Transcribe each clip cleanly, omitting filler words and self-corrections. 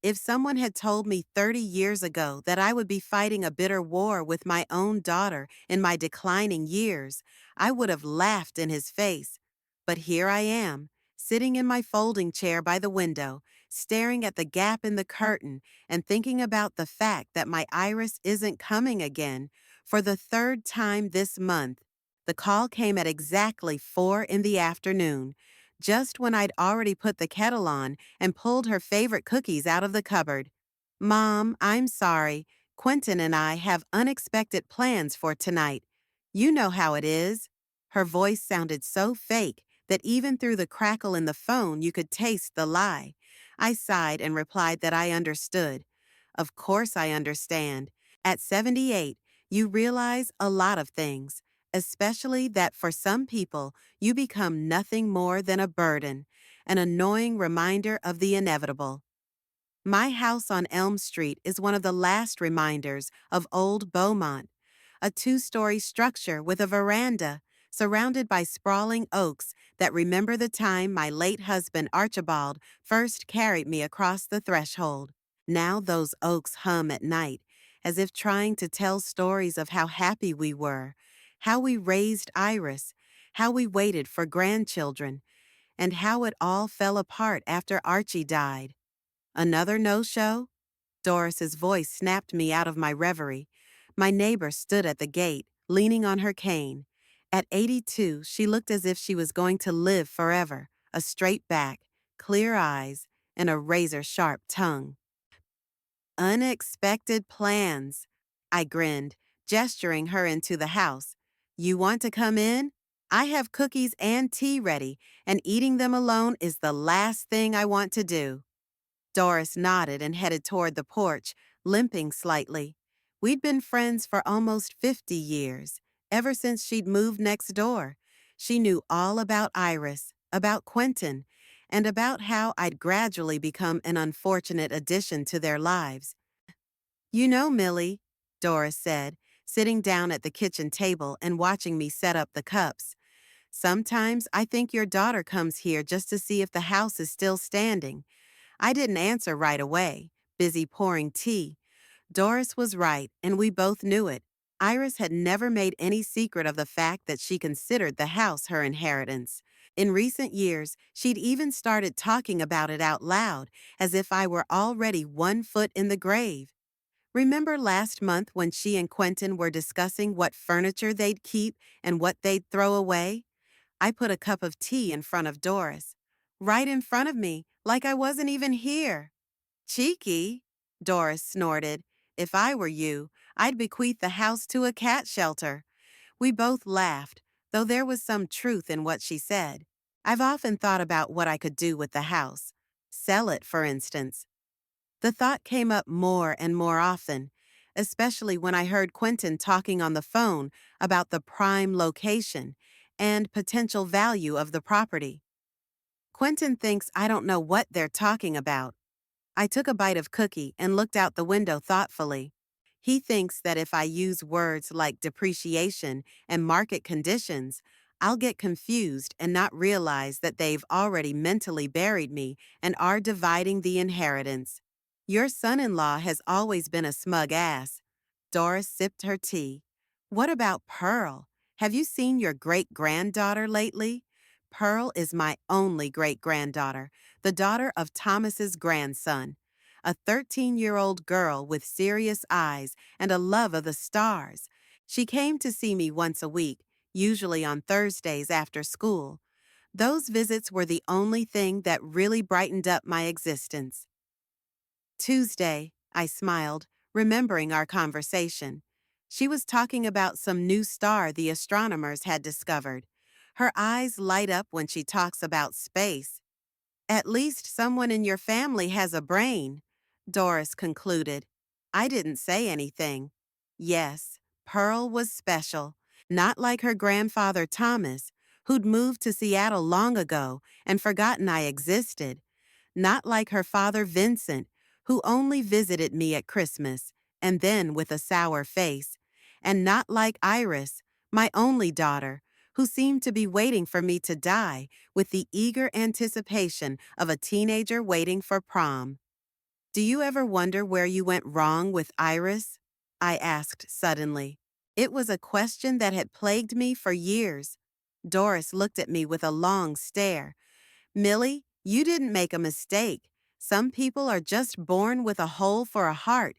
If someone had told me 30 years ago that I would be fighting a bitter war with my own daughter in my declining years, I would have laughed in his face. But here I am, sitting in my folding chair by the window, staring at the gap in the curtain and thinking about the fact that my Iris isn't coming again for the third time this month. The call came at exactly 4 in the afternoon, just when I'd already put the kettle on and pulled her favorite cookies out of the cupboard. Mom, I'm sorry. Quentin and I have unexpected plans for tonight. You know how it is. Her voice sounded so fake that even through the crackle in the phone you could taste the lie. I sighed and replied that I understood. Of course I understand. At 78, you realize a lot of things, especially that for some people, you become nothing more than a burden, an annoying reminder of the inevitable. My house on Elm Street is one of the last reminders of old Beaumont, a two-story structure with a veranda surrounded by sprawling oaks that remember the time my late husband Archibald first carried me across the threshold. Now those oaks hum at night, as if trying to tell stories of how happy we were, how we raised Iris, how we waited for grandchildren, and how it all fell apart after Archie died. Another no-show? Doris's voice snapped me out of my reverie. My neighbor stood at the gate, leaning on her cane. At 82, she looked as if she was going to live forever, a straight back, clear eyes, and a razor-sharp tongue. Unexpected plans. I grinned, gesturing her into the house. You want to come in? I have cookies and tea ready, and eating them alone is the last thing I want to do. Doris nodded and headed toward the porch, limping slightly. We'd been friends for almost 50 years, ever since she'd moved next door. She knew all about Iris, about Quentin, and about how I'd gradually become an unfortunate addition to their lives. You know, Millie, Doris said, sitting down at the kitchen table and watching me set up the cups. Sometimes I think your daughter comes here just to see if the house is still standing. I didn't answer right away, busy pouring tea. Doris was right, and we both knew it. Iris had never made any secret of the fact that she considered the house her inheritance. In recent years, she'd even started talking about it out loud, as if I were already 1 foot in the grave. Remember last month when she and Quentin were discussing what furniture they'd keep and what they'd throw away? I put a cup of tea in front of Doris. Right in front of me, like I wasn't even here. Cheeky, Doris snorted. If I were you, I'd bequeath the house to a cat shelter. We both laughed, though there was some truth in what she said. I've often thought about what I could do with the house. Sell it, for instance. The thought came up more and more often, especially when I heard Quentin talking on the phone about the prime location and potential value of the property. Quentin thinks I don't know what they're talking about. I took a bite of cookie and looked out the window thoughtfully. He thinks that if I use words like depreciation and market conditions, I'll get confused and not realize that they've already mentally buried me and are dividing the inheritance. Your son-in-law has always been a smug ass. Doris sipped her tea. What about Pearl? Have you seen your great-granddaughter lately? Pearl is my only great-granddaughter, the daughter of Thomas's grandson, a 13-year-old girl with serious eyes and a love of the stars. She came to see me once a week, usually on Thursdays after school. Those visits were the only thing that really brightened up my existence. Tuesday, I smiled, remembering our conversation. She was talking about some new star the astronomers had discovered. Her eyes light up when she talks about space. At least someone in your family has a brain, Doris concluded. I didn't say anything. Yes, Pearl was special, not like her grandfather Thomas, who'd moved to Seattle long ago and forgotten I existed. Not like her father Vincent, who only visited me at Christmas, and then with a sour face. And not like Iris, my only daughter, who seemed to be waiting for me to die with the eager anticipation of a teenager waiting for prom. Do you ever wonder where you went wrong with Iris? I asked suddenly. It was a question that had plagued me for years. Doris looked at me with a long stare. Millie, you didn't make a mistake. Some people are just born with a hole for a heart.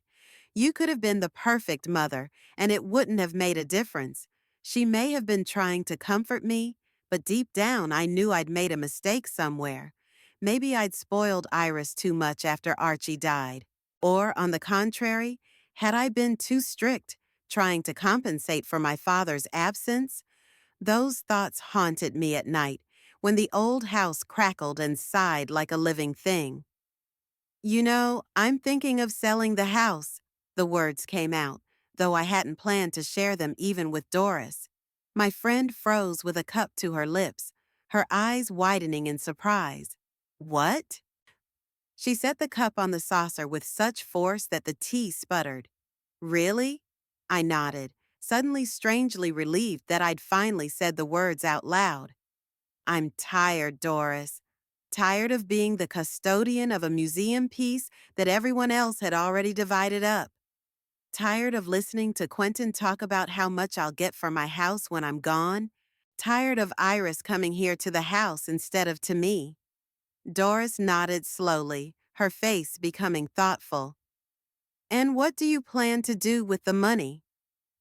You could have been the perfect mother, and it wouldn't have made a difference. She may have been trying to comfort me, but deep down I knew I'd made a mistake somewhere. Maybe I'd spoiled Iris too much after Archie died. Or, on the contrary, had I been too strict, trying to compensate for my father's absence? Those thoughts haunted me at night, when the old house crackled and sighed like a living thing. I'm thinking of selling the house. The words came out, though I hadn't planned to share them even with Doris. My friend froze with a cup to her lips, her eyes widening in surprise. What? She set the cup on the saucer with such force that the tea sputtered. Really? I nodded, suddenly strangely relieved that I'd finally said the words out loud. I'm tired, Doris. Tired of being the custodian of a museum piece that everyone else had already divided up. Tired of listening to Quentin talk about how much I'll get for my house when I'm gone. Tired of Iris coming here to the house instead of to me. Doris nodded slowly, her face becoming thoughtful. And what do you plan to do with the money?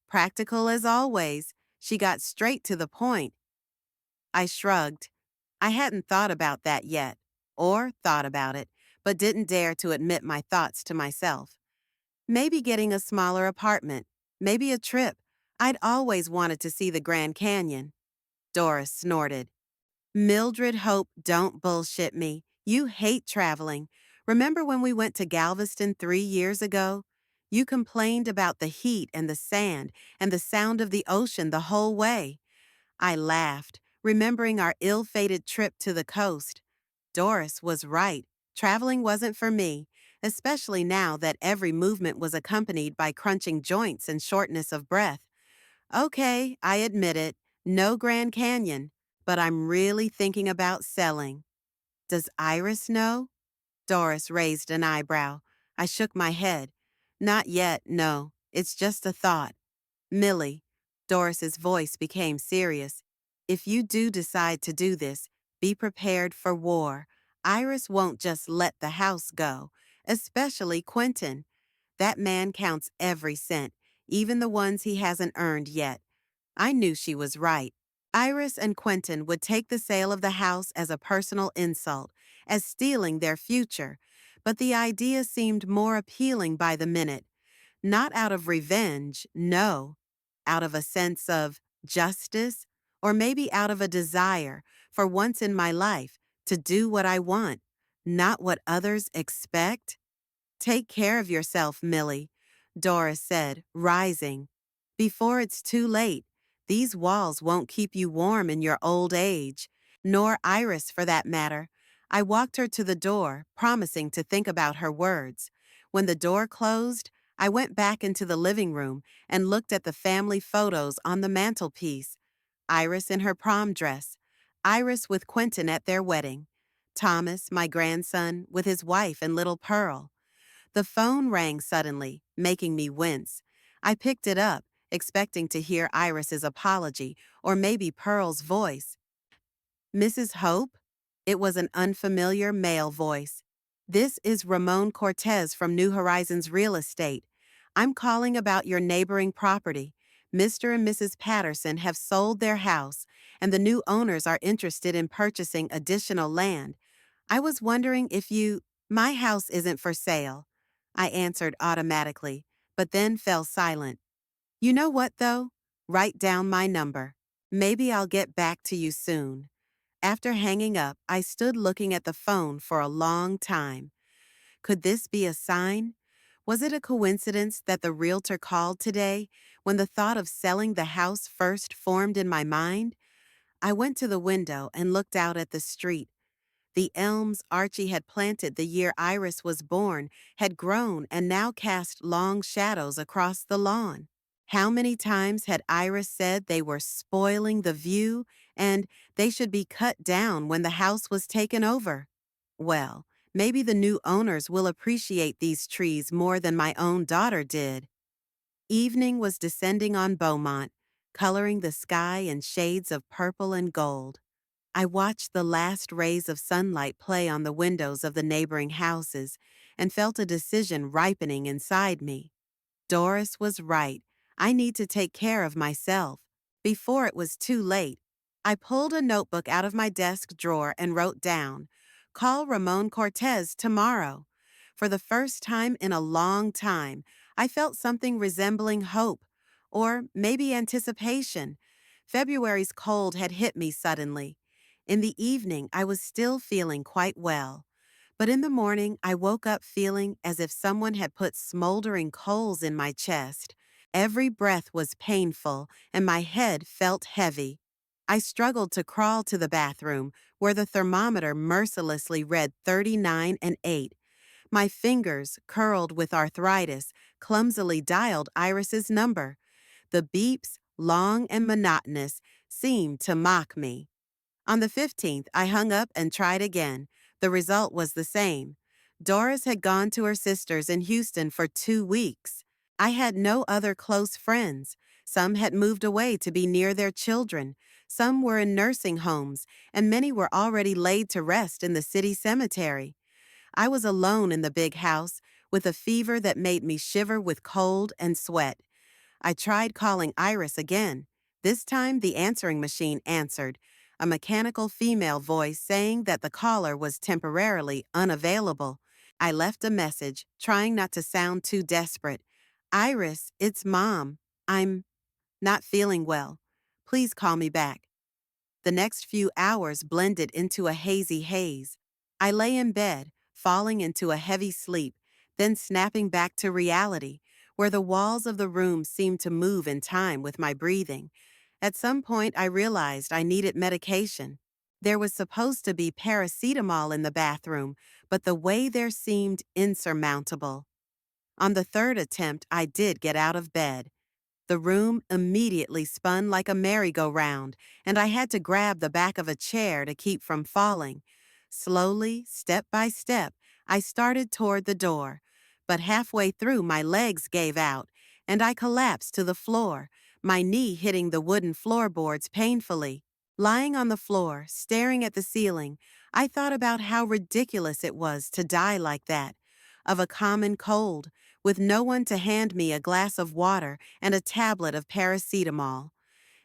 Practical as always, she got straight to the point. I shrugged. I hadn't thought about that yet, or thought about it, but didn't dare to admit my thoughts to myself. Maybe getting a smaller apartment, maybe a trip. I'd always wanted to see the Grand Canyon. Doris snorted. Mildred Hope, don't bullshit me. You hate traveling. Remember when we went to Galveston 3 years ago? You complained about the heat and the sand and the sound of the ocean the whole way. I laughed, remembering our ill-fated trip to the coast. Doris was right. Traveling wasn't for me, especially now that every movement was accompanied by crunching joints and shortness of breath. Okay, I admit it, no Grand Canyon, but I'm really thinking about selling. Does Iris know? Doris raised an eyebrow. I shook my head. Not yet, no. It's just a thought. Millie, Doris's voice became serious. If you do decide to do this, be prepared for war. Iris won't just let the house go, especially Quentin. That man counts every cent, even the ones he hasn't earned yet. I knew she was right. Iris and Quentin would take the sale of the house as a personal insult, as stealing their future, but the idea seemed more appealing by the minute. Not out of revenge, no. Out of a sense of justice, or maybe out of a desire, for once in my life, to do what I want, not what others expect. Take care of yourself, Millie, Doris said, rising. Before it's too late, these walls won't keep you warm in your old age, nor Iris for that matter. I walked her to the door, promising to think about her words. When the door closed, I went back into the living room and looked at the family photos on the mantelpiece. Iris in her prom dress, Iris with Quentin at their wedding, Thomas, my grandson, with his wife and little Pearl. The phone rang suddenly, making me wince. I picked it up, expecting to hear Iris's apology or maybe Pearl's voice. Mrs. Hope? It was an unfamiliar male voice. This is Ramon Cortez from New Horizons Real Estate. I'm calling about your neighboring property. Mr. and Mrs. Patterson have sold their house, and the new owners are interested in purchasing additional land. I was wondering if you— My house isn't for sale, I answered automatically, but then fell silent. You know what, though? Write down my number. Maybe I'll get back to you soon. After hanging up, I stood looking at the phone for a long time. Could this be a sign? Was it a coincidence that the realtor called today when the thought of selling the house first formed in my mind? I went to the window and looked out at the street. The elms Archie had planted the year Iris was born had grown and now cast long shadows across the lawn. How many times had Iris said they were spoiling the view and they should be cut down when the house was taken over? Well, Maybe the new owners will appreciate these trees more than my own daughter did. Evening was descending on Beaumont, coloring the sky in shades of purple and gold. I watched the last rays of sunlight play on the windows of the neighboring houses and felt a decision ripening inside me. Doris was right. I need to take care of myself. Before it was too late, I pulled a notebook out of my desk drawer and wrote down, "Call Ramon Cortez tomorrow." For the first time in a long time, I felt something resembling hope, or maybe anticipation. February's cold had hit me suddenly. In the evening, I was still feeling quite well. But in the morning, I woke up feeling as if someone had put smoldering coals in my chest. Every breath was painful, and my head felt heavy. I struggled to crawl to the bathroom, where the thermometer mercilessly read 39 and 8. My fingers, curled with arthritis, clumsily dialed Iris's number. The beeps, long and monotonous, seemed to mock me. On the 15th, I hung up and tried again. The result was the same. Doris had gone to her sister's in Houston for 2 weeks. I had no other close friends. Some had moved away to be near their children. Some were in nursing homes, and many were already laid to rest in the city cemetery. I was alone in the big house, with a fever that made me shiver with cold and sweat. I tried calling Iris again. This time the answering machine answered, a mechanical female voice saying that the caller was temporarily unavailable. I left a message, trying not to sound too desperate. "Iris, it's Mom. I'm not feeling well. Please call me back." The next few hours blended into a hazy haze. I lay in bed, falling into a heavy sleep, then snapping back to reality, where the walls of the room seemed to move in time with my breathing. At some point, I realized I needed medication. There was supposed to be paracetamol in the bathroom, but the way there seemed insurmountable. On the third attempt, I did get out of bed. The room immediately spun like a merry-go-round, and I had to grab the back of a chair to keep from falling. Slowly, step by step, I started toward the door, but halfway through my legs gave out, and I collapsed to the floor, my knee hitting the wooden floorboards painfully. Lying on the floor, staring at the ceiling, I thought about how ridiculous it was to die like that, of a common cold, with no one to hand me a glass of water and a tablet of paracetamol.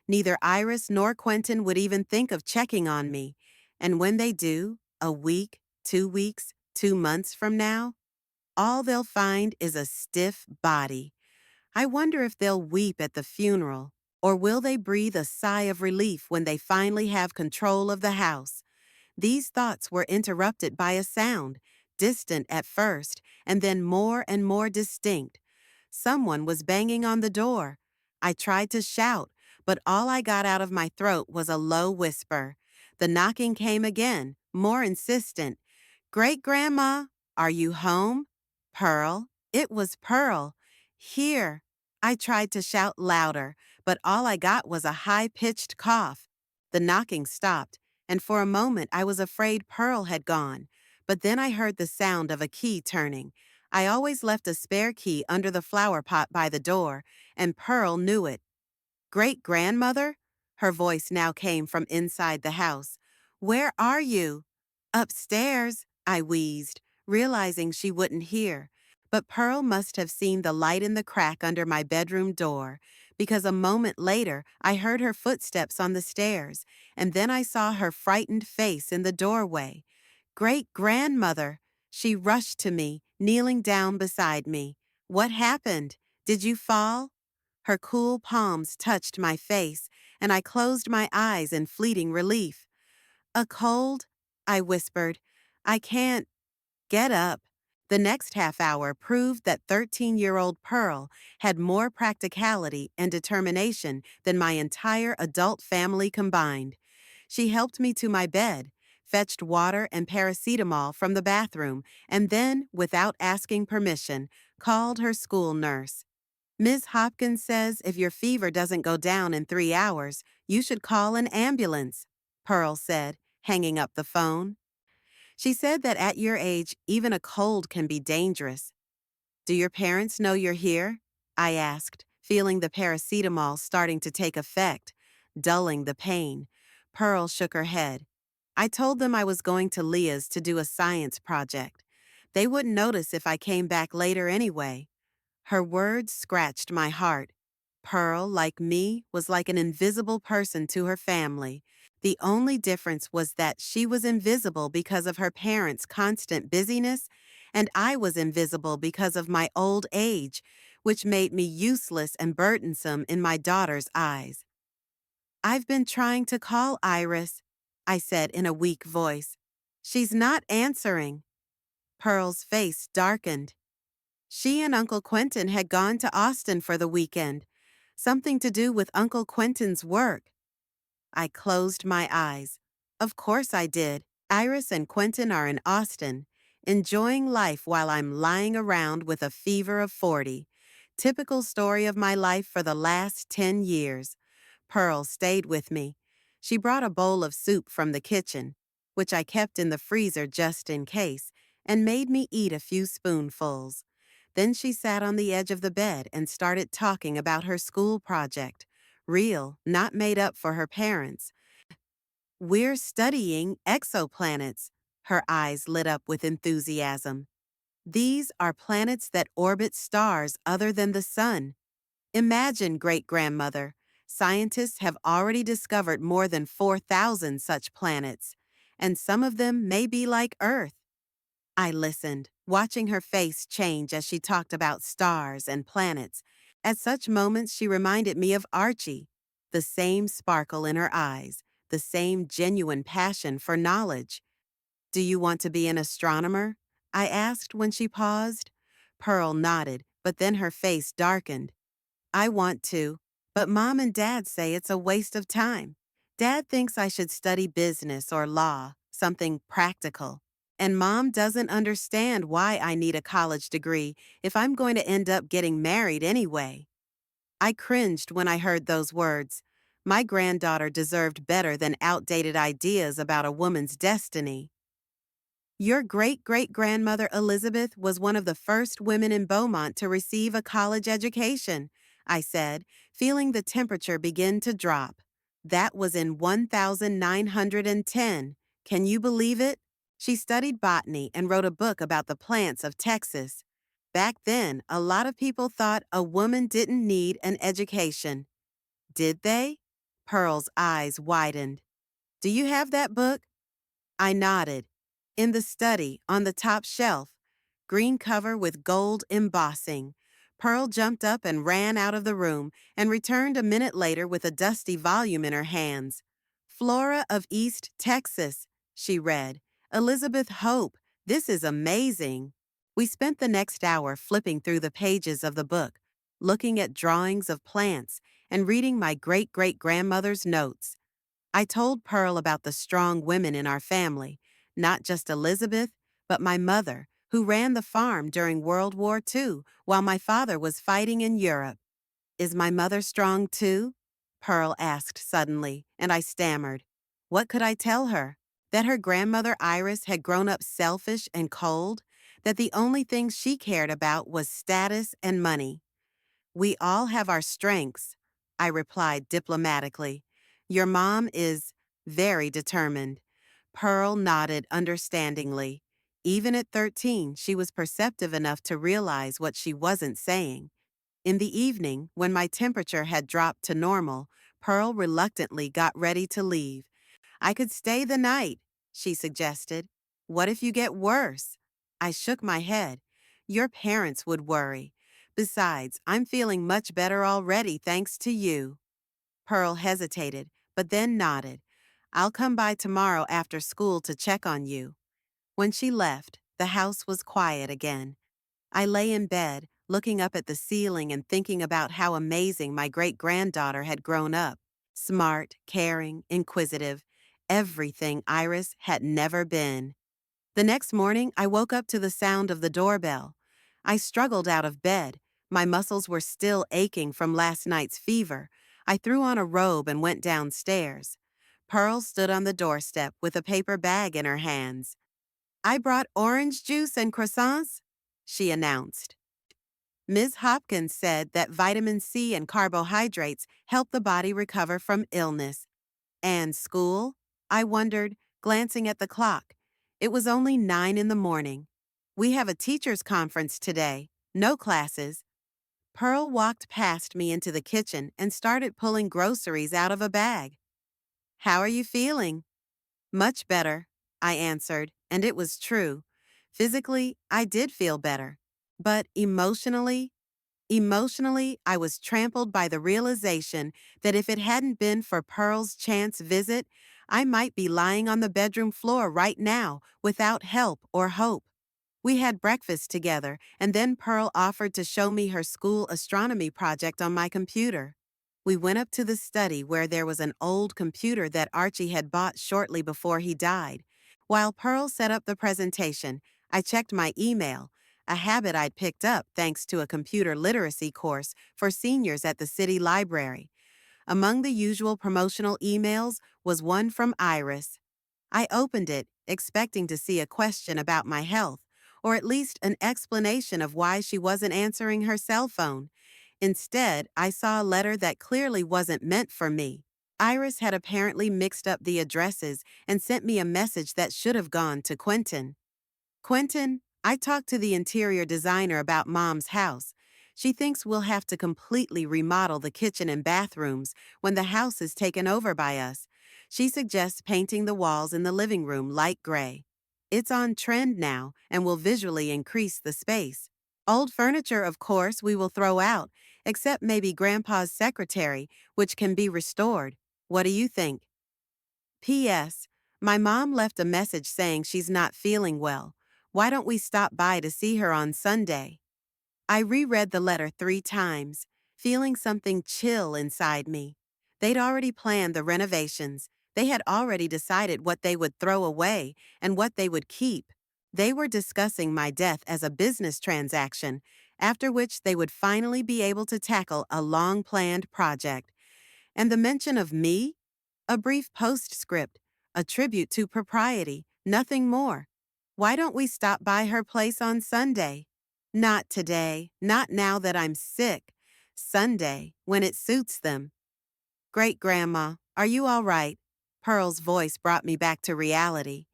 Neither Iris nor Quentin would even think of checking on me. And when they do, a week, 2 weeks, 2 months from now, all they'll find is a stiff body. I wonder if they'll weep at the funeral, or will they breathe a sigh of relief when they finally have control of the house. These thoughts were interrupted by a sound, distant at first, and then more and more distinct. Someone was banging on the door. I tried to shout, but all I got out of my throat was a low whisper. The knocking came again, more insistent. "Great-grandma, are you home?" "Pearl." It was Pearl. "Here." I tried to shout louder, but all I got was a high-pitched cough. The knocking stopped, and for a moment I was afraid Pearl had gone. But then I heard the sound of a key turning. I always left a spare key under the flower pot by the door, and Pearl knew it. "Great-grandmother?" Her voice now came from inside the house. "Where are you?" "Upstairs," I wheezed, realizing she wouldn't hear. But Pearl must have seen the light in the crack under my bedroom door, because a moment later I heard her footsteps on the stairs, and then I saw her frightened face in the doorway. "Great-grandmother!" She rushed to me, kneeling down beside me. "What happened? Did you fall?" Her cool palms touched my face, and I closed my eyes in fleeting relief. "A cold?" I whispered. "I can't get up." The next half hour proved that 13-year-old Pearl had more practicality and determination than my entire adult family combined. She helped me to my bed, fetched water and paracetamol from the bathroom, and then, without asking permission, called her school nurse. "Ms. Hopkins says if your fever doesn't go down in 3 hours, you should call an ambulance," Pearl said, hanging up the phone. She said that at your age, even a cold can be dangerous. Do your parents know you're here? I asked, feeling the paracetamol starting to take effect, dulling the pain. Pearl shook her head. I told them I was going to Leah's to do a science project. They wouldn't notice if I came back later anyway. Her words scratched my heart. Pearl, like me, was like an invisible person to her family. The only difference was that she was invisible because of her parents' constant busyness, and I was invisible because of my old age, which made me useless and burdensome in my daughter's eyes. I've been trying to call Iris, I said in a weak voice. She's not answering. Pearl's face darkened. She and Uncle Quentin had gone to Austin for the weekend, something to do with Uncle Quentin's work. I closed my eyes. Of course I did. Iris and Quentin are in Austin, enjoying life while I'm lying around with a fever of 40. Typical story of my life for the last 10 years. Pearl stayed with me. She brought a bowl of soup from the kitchen, which I kept in the freezer just in case, and made me eat a few spoonfuls. Then she sat on the edge of the bed and started talking about her school project. Real, not made up for her parents. We're studying exoplanets. Her eyes lit up with enthusiasm. These are planets that orbit stars other than the sun. Imagine, great-grandmother, scientists have already discovered more than 4,000 such planets, and some of them may be like Earth. I listened, watching her face change as she talked about stars and planets. At such moments, she reminded me of Archie, the same sparkle in her eyes, the same genuine passion for knowledge. Do you want to be an astronomer? I asked when she paused. Pearl nodded, but then her face darkened. I want to, but Mom and Dad say it's a waste of time. Dad thinks I should study business or law, something practical. And Mom doesn't understand why I need a college degree if I'm going to end up getting married anyway. I cringed when I heard those words. My granddaughter deserved better than outdated ideas about a woman's destiny. Your great-great-grandmother Elizabeth was one of the first women in Beaumont to receive a college education, I said, feeling the temperature begin to drop. That was in 1910. Can you believe it? She studied botany and wrote a book about the plants of Texas. Back then, a lot of people thought a woman didn't need an education. Did they? Pearl's eyes widened. Do you have that book? I nodded. In the study, on the top shelf, green cover with gold embossing. Pearl jumped up and ran out of the room and returned a minute later with a dusty volume in her hands. Flora of East Texas, she read. Elizabeth Hope, this is amazing. We spent the next hour flipping through the pages of the book, looking at drawings of plants and reading my great-great-grandmother's notes. I told Pearl about the strong women in our family, not just Elizabeth, but my mother, who ran the farm during World War II while my father was fighting in Europe. Is my mother strong too? Pearl asked suddenly, and I stammered. What could I tell her? That her grandmother Iris had grown up selfish and cold? That the only thing she cared about was status and money? We all have our strengths, I replied diplomatically. Your mom is very determined. Pearl nodded understandingly. Even at 13, she was perceptive enough to realize what she wasn't saying. In the evening, when my temperature had dropped to normal, Pearl reluctantly got ready to leave. I could stay the night, she suggested. What if you get worse? I shook my head. Your parents would worry. Besides, I'm feeling much better already thanks to you. Pearl hesitated, but then nodded. I'll come by tomorrow after school to check on you. When she left, the house was quiet again. I lay in bed, looking up at the ceiling and thinking about how amazing my great-granddaughter had grown up. Smart, caring, inquisitive, everything Iris had never been. The next morning, I woke up to the sound of the doorbell. I struggled out of bed. My muscles were still aching from last night's fever. I threw on a robe and went downstairs. Pearl stood on the doorstep with a paper bag in her hands. I brought orange juice and croissants, she announced. Ms. Hopkins said that vitamin C and carbohydrates help the body recover from illness. And school? I wondered, glancing at the clock. It was only 9 in the morning. We have a teacher's conference today. No classes. Pearl walked past me into the kitchen and started pulling groceries out of a bag. How are you feeling? Much better, I answered, and it was true. Physically, I did feel better. But emotionally, I was trampled by the realization that if it hadn't been for Pearl's chance visit, I might be lying on the bedroom floor right now without help or hope. We had breakfast together, and then Pearl offered to show me her school astronomy project on my computer. We went up to the study where there was an old computer that Archie had bought shortly before he died. While Pearl set up the presentation, I checked my email, a habit I'd picked up thanks to a computer literacy course for seniors at the city library. Among the usual promotional emails was one from Iris. I opened it, expecting to see a question about my health, or at least an explanation of why she wasn't answering her cell phone. Instead, I saw a letter that clearly wasn't meant for me. Iris had apparently mixed up the addresses and sent me a message that should have gone to Quentin. Quentin, I talked to the interior designer about Mom's house. She thinks we'll have to completely remodel the kitchen and bathrooms when the house is taken over by us. She suggests painting the walls in the living room light gray. It's on trend now and will visually increase the space. Old furniture, of course, we will throw out, except maybe Grandpa's secretary, which can be restored. What do you think? P.S. My mom left a message saying she's not feeling well. Why don't we stop by to see her on Sunday? I reread the letter 3 times, feeling something chill inside me. They'd already planned the renovations. They had already decided what they would throw away and what they would keep. They were discussing my death as a business transaction, after which they would finally be able to tackle a long-planned project. And the mention of me? A brief postscript, a tribute to propriety, nothing more. Why don't we stop by her place on Sunday? Not today, not now that I'm sick. Sunday, when it suits them. Great-Grandma, are you all right? Pearl's voice brought me back to reality.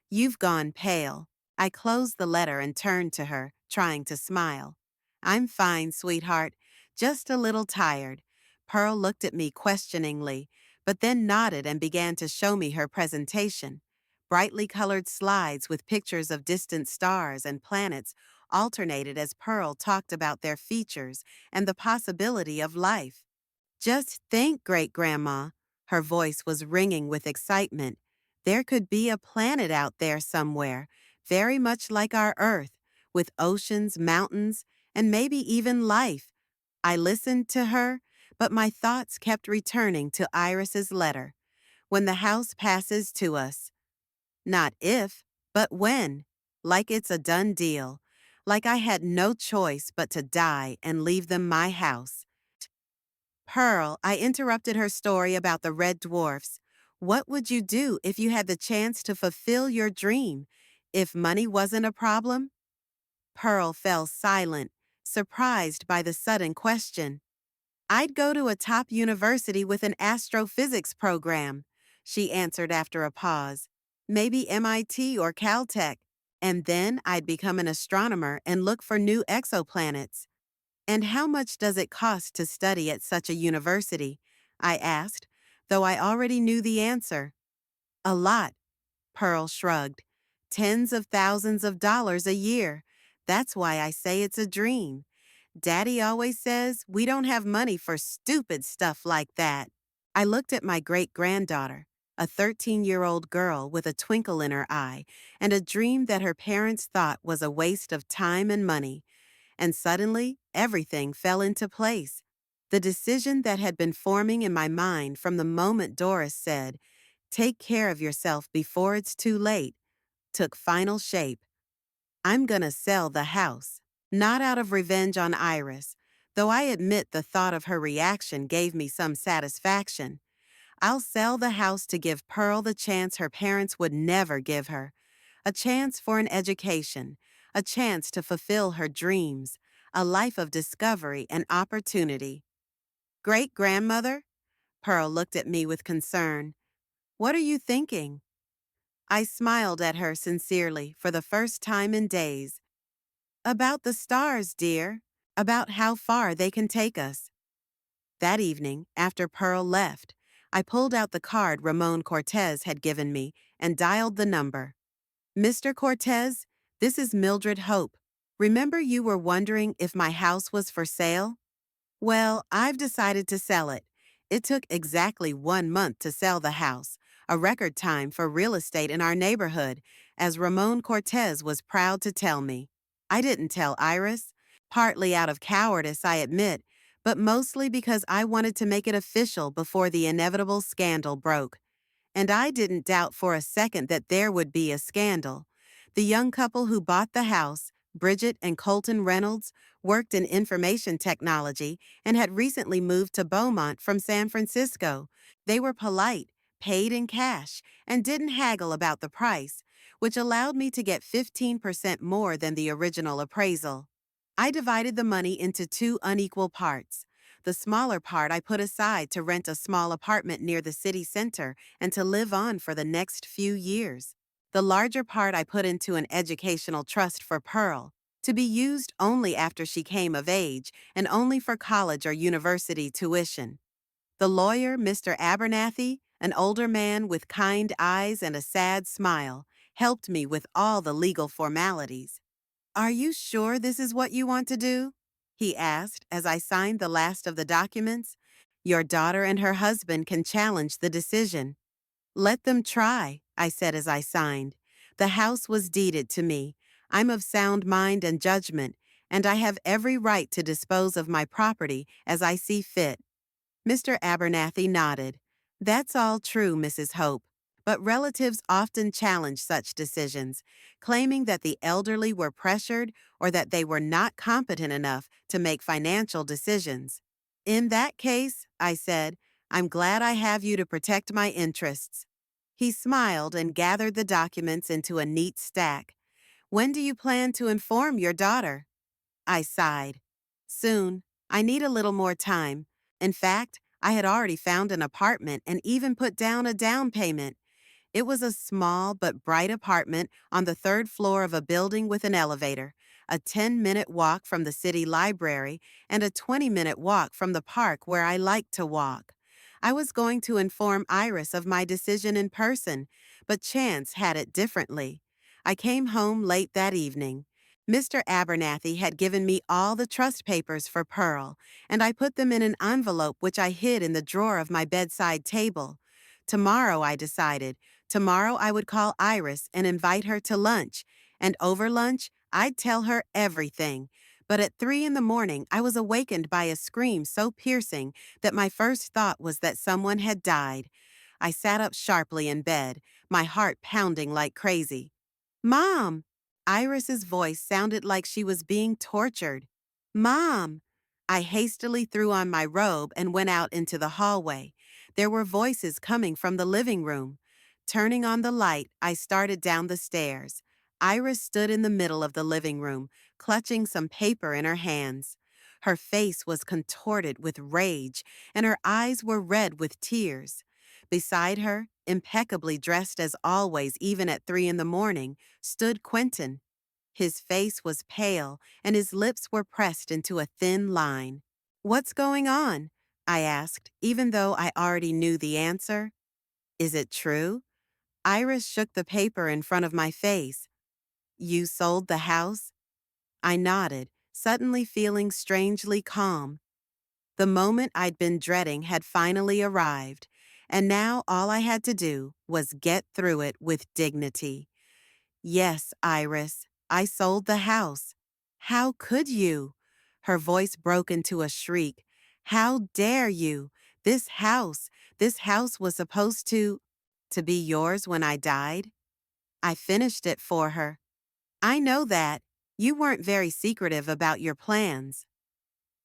You've gone pale. I closed the letter and turned to her, trying to smile. I'm fine, sweetheart. Just a little tired. Pearl looked at me questioningly, but then nodded and began to show me her presentation. Brightly colored slides with pictures of distant stars and planets alternated as Pearl talked about their features and the possibility of life. Just think, Great-Grandma. Her voice was ringing with excitement. There could be a planet out there somewhere, very much like our Earth, with oceans, mountains, and maybe even life. I listened to her, but my thoughts kept returning to Iris's letter. When the house passes to us. Not if, but when. Like it's a done deal. Like I had no choice but to die and leave them my house. Pearl, I interrupted her story about the red dwarfs. What would you do if you had the chance to fulfill your dream? If money wasn't a problem? Pearl fell silent, surprised by the sudden question. I'd go to a top university with an astrophysics program, she answered after a pause. Maybe MIT or Caltech. And then I'd become an astronomer and look for new exoplanets. And how much does it cost to study at such a university? I asked, though I already knew the answer. A lot, Pearl shrugged. Tens of thousands of dollars a year. That's why I say it's a dream. Daddy always says we don't have money for stupid stuff like that. I looked at my great-granddaughter, a 13-year-old girl with a twinkle in her eye and a dream that her parents thought was a waste of time and money. And suddenly, everything fell into place. The decision that had been forming in my mind from the moment Doris said, "Take care of yourself before it's too late," took final shape. I'm gonna sell the house. Not out of revenge on Iris, though I admit the thought of her reaction gave me some satisfaction. I'll sell the house to give Pearl the chance her parents would never give her. a chance for an education, a chance to fulfill her dreams, a life of discovery and opportunity. Great grandmother? Pearl looked at me with concern. What are you thinking? I smiled at her sincerely for the first time in days. About the stars, dear. About how far they can take us. That evening, after Pearl left, I pulled out the card Ramon Cortez had given me and dialed the number. Mr. Cortez, this is Mildred Hope. Remember you were wondering if my house was for sale? Well, I've decided to sell it. It took exactly 1 month to sell the house, a record time for real estate in our neighborhood, as Ramon Cortez was proud to tell me. I didn't tell Iris, partly out of cowardice, I admit, but mostly because I wanted to make it official before the inevitable scandal broke. And I didn't doubt for a second that there would be a scandal. The young couple who bought the house, Bridget and Colton Reynolds, worked in information technology and had recently moved to Beaumont from San Francisco. They were polite, paid in cash, and didn't haggle about the price, which allowed me to get 15% more than the original appraisal. I divided the money into two unequal parts. The smaller part I put aside to rent a small apartment near the city center and to live on for the next few years. The larger part I put into an educational trust for Pearl, to be used only after she came of age and only for college or university tuition. The lawyer, Mr. Abernathy, an older man with kind eyes and a sad smile, helped me with all the legal formalities. Are you sure this is what you want to do? He asked as I signed the last of the documents. Your daughter and her husband can challenge the decision. Let them try, I said as I signed. The house was deeded to me. I'm of sound mind and judgment, and I have every right to dispose of my property as I see fit. Mr. Abernathy nodded. That's all true, Mrs. Hope. But relatives often challenge such decisions, claiming that the elderly were pressured or that they were not competent enough to make financial decisions. In that case, I said, I'm glad I have you to protect my interests. He smiled and gathered the documents into a neat stack. When do you plan to inform your daughter? I sighed. Soon. I need a little more time. In fact, I had already found an apartment and even put down a down payment. It was a small but bright apartment on the third floor of a building with an elevator, a 10-minute walk from the city library, and a 20-minute walk from the park where I liked to walk. I was going to inform Iris of my decision in person, but chance had it differently. I came home late that evening. Mr. Abernathy had given me all the trust papers for Pearl, and I put them in an envelope which I hid in the drawer of my bedside table. Tomorrow, I decided, tomorrow I would call Iris and invite her to lunch, and over lunch, I'd tell her everything. But at 3 in the morning, I was awakened by a scream so piercing that my first thought was that someone had died. I sat up sharply in bed, my heart pounding like crazy. Mom! Iris's voice sounded like she was being tortured. Mom! I hastily threw on my robe and went out into the hallway. There were voices coming from the living room. Turning on the light, I started down the stairs. Iris stood in the middle of the living room, clutching some paper in her hands. Her face was contorted with rage, and her eyes were red with tears. Beside her, impeccably dressed as always even at 3 in the morning, stood Quentin. His face was pale, and his lips were pressed into a thin line. What's going on? I asked, even though I already knew the answer. Is it true? Iris shook the paper in front of my face. You sold the house? I nodded, suddenly feeling strangely calm. The moment I'd been dreading had finally arrived, and now all I had to do was get through it with dignity. Yes, Iris, I sold the house. How could you? Her voice broke into a shriek. How dare you? This house was supposed to be yours when I died? I finished it for her. I know that. You weren't very secretive about your plans.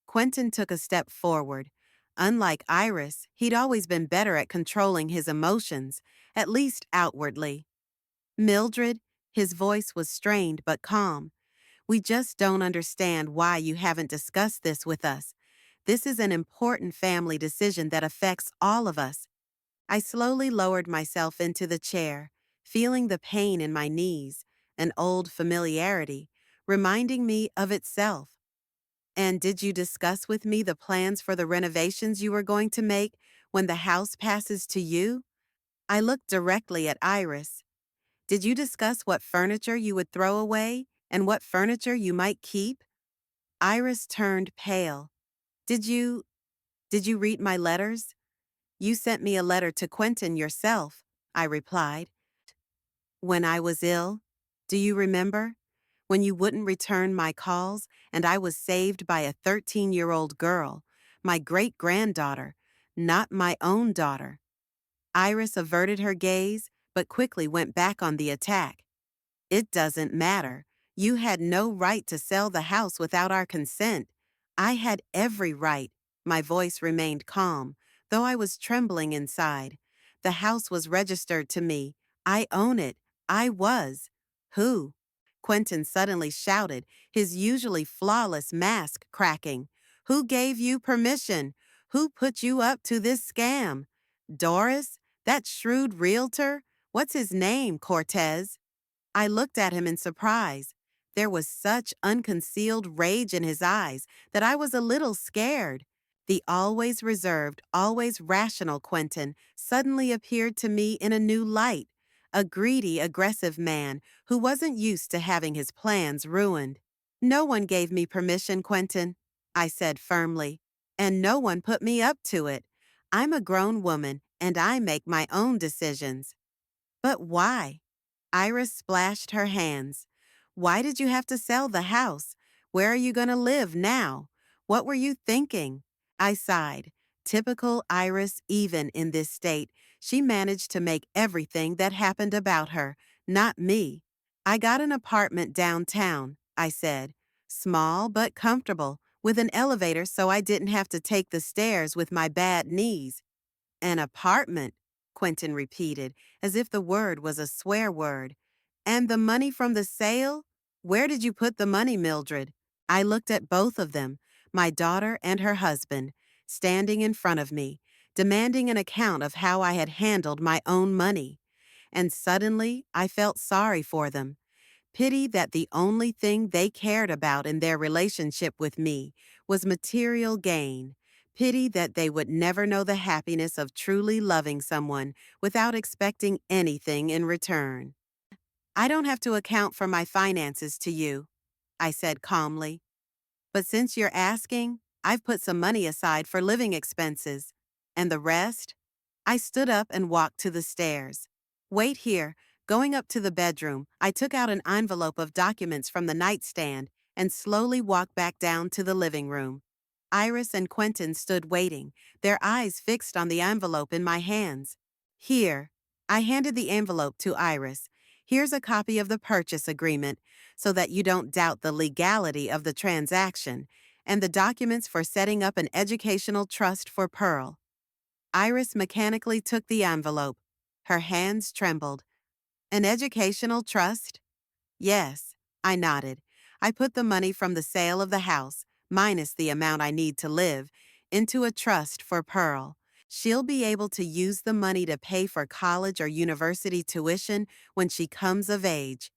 Quentin took a step forward. Unlike Iris, he'd always been better at controlling his emotions, at least outwardly. Mildred, His voice was strained but calm. We just don't understand why you haven't discussed this with us. This is an important family decision that affects all of us. I slowly lowered myself into the chair, feeling the pain in my knees, an old familiarity, reminding me of itself. And did you discuss with me the plans for the renovations you were going to make when the house passes to you? I looked directly at Iris. Did you discuss what furniture you would throw away and what furniture you might keep? Iris turned pale. Did you did you read my letters? You sent me a letter to Quentin yourself, I replied. When I was ill? Do you remember? When you wouldn't return my calls and I was saved by a 13-year-old girl, my great-granddaughter, not my own daughter. Iris averted her gaze but quickly went back on the attack. It doesn't matter. You had no right to sell the house without our consent. I had every right. My voice remained calm, though I was trembling inside. The house was registered to me. I own it. I was. Who? Quentin suddenly shouted, his usually flawless mask cracking. Who gave you permission? Who put you up to this scam? Doris? That shrewd realtor? What's his name, Cortez? I looked at him in surprise. There was such unconcealed rage in his eyes that I was a little scared. The always reserved, always rational Quentin suddenly appeared to me in a new light, a greedy, aggressive man who wasn't used to having his plans ruined. No one gave me permission, Quentin, I said firmly, and no one put me up to it. I'm a grown woman, and I make my own decisions. But why? Iris splashed her hands. Why did you have to sell the house? Where are you going to live now? What were you thinking? I sighed. Typical Iris, even in this state, she managed to make everything that happened about her, not me. I got an apartment downtown, I said. Small but comfortable, with an elevator so I didn't have to take the stairs with my bad knees. An apartment, Quentin repeated, as if the word was a swear word. And the money from the sale? Where did you put the money, Mildred? I looked at both of them, my daughter and her husband, standing in front of me, demanding an account of how I had handled my own money. And suddenly, I felt sorry for them. Pity that the only thing they cared about in their relationship with me was material gain. Pity that they would never know the happiness of truly loving someone without expecting anything in return. I don't have to account for my finances to you, I said calmly. But since you're asking, I've put some money aside for living expenses. And the rest? I stood up and walked to the stairs. Wait here. Going up to the bedroom, I took out an envelope of documents from the nightstand and slowly walked back down to the living room. Iris and Quentin stood waiting, their eyes fixed on the envelope in my hands. Here, I handed the envelope to Iris. Here's a copy of the purchase agreement so that you don't doubt the legality of the transaction, and the documents for setting up an educational trust for Pearl. Iris mechanically took the envelope. Her hands trembled. An educational trust? Yes, I nodded. I put the money from the sale of the house, minus the amount I need to live, into a trust for Pearl. She'll be able to use the money to pay for college or university tuition when she comes of age.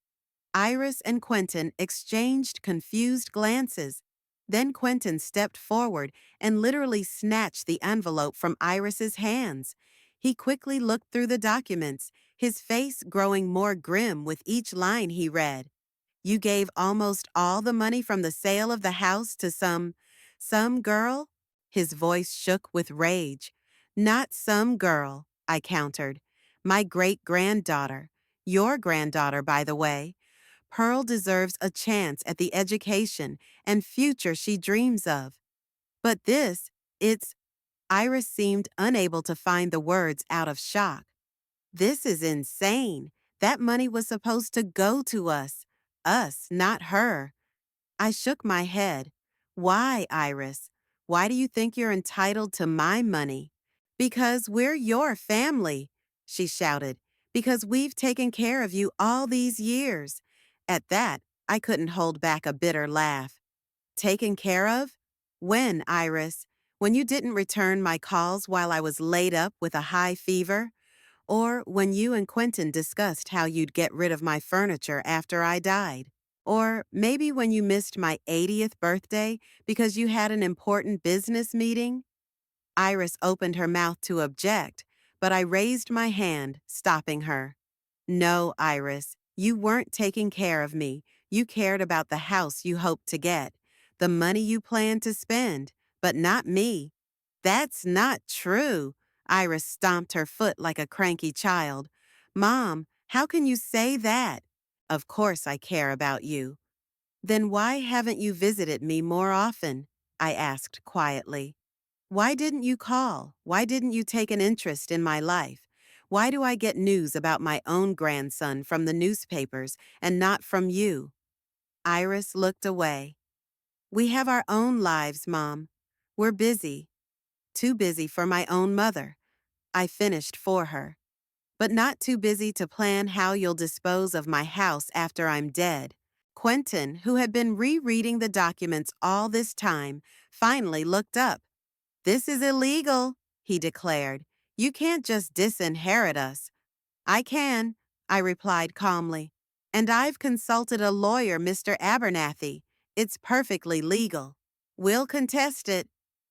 Iris and Quentin exchanged confused glances. Then Quentin stepped forward and literally snatched the envelope from Iris's hands. He quickly looked through the documents, his face growing more grim with each line he read. You gave almost all the money from the sale of the house to some girl? His voice shook with rage. Not some girl, I countered. My great-granddaughter. Your granddaughter, by the way. Pearl deserves a chance at the education and future she dreams of. But it's... Iris seemed unable to find the words out of shock. This is insane. That money was supposed to go to us. Us, not her. I shook my head. Why, Iris? Why do you think you're entitled to my money? Because we're your family, she shouted. Because we've taken care of you all these years. At that, I couldn't hold back a bitter laugh. Taken care of? When, Iris? When you didn't return my calls while I was laid up with a high fever? Or when you and Quentin discussed how you'd get rid of my furniture after I died? Or maybe when you missed my 80th birthday because you had an important business meeting? Iris opened her mouth to object, but I raised my hand, stopping her. No, Iris, you weren't taking care of me. You cared about the house you hoped to get, the money you planned to spend, but not me. That's not true. Iris stomped her foot like a cranky child. Mom, how can you say that? Of course I care about you. Then why haven't you visited me more often? I asked quietly. Why didn't you call? Why didn't you take an interest in my life? Why do I get news about my own grandson from the newspapers and not from you? Iris looked away. We have our own lives, Mom. We're busy. Too busy for my own mother. I finished for her. But not too busy to plan how you'll dispose of my house after I'm dead. Quentin, who had been rereading the documents all this time, finally looked up. This is illegal, he declared. You can't just disinherit us. I can, I replied calmly. And I've consulted a lawyer, Mr. Abernathy. It's perfectly legal. We'll contest it.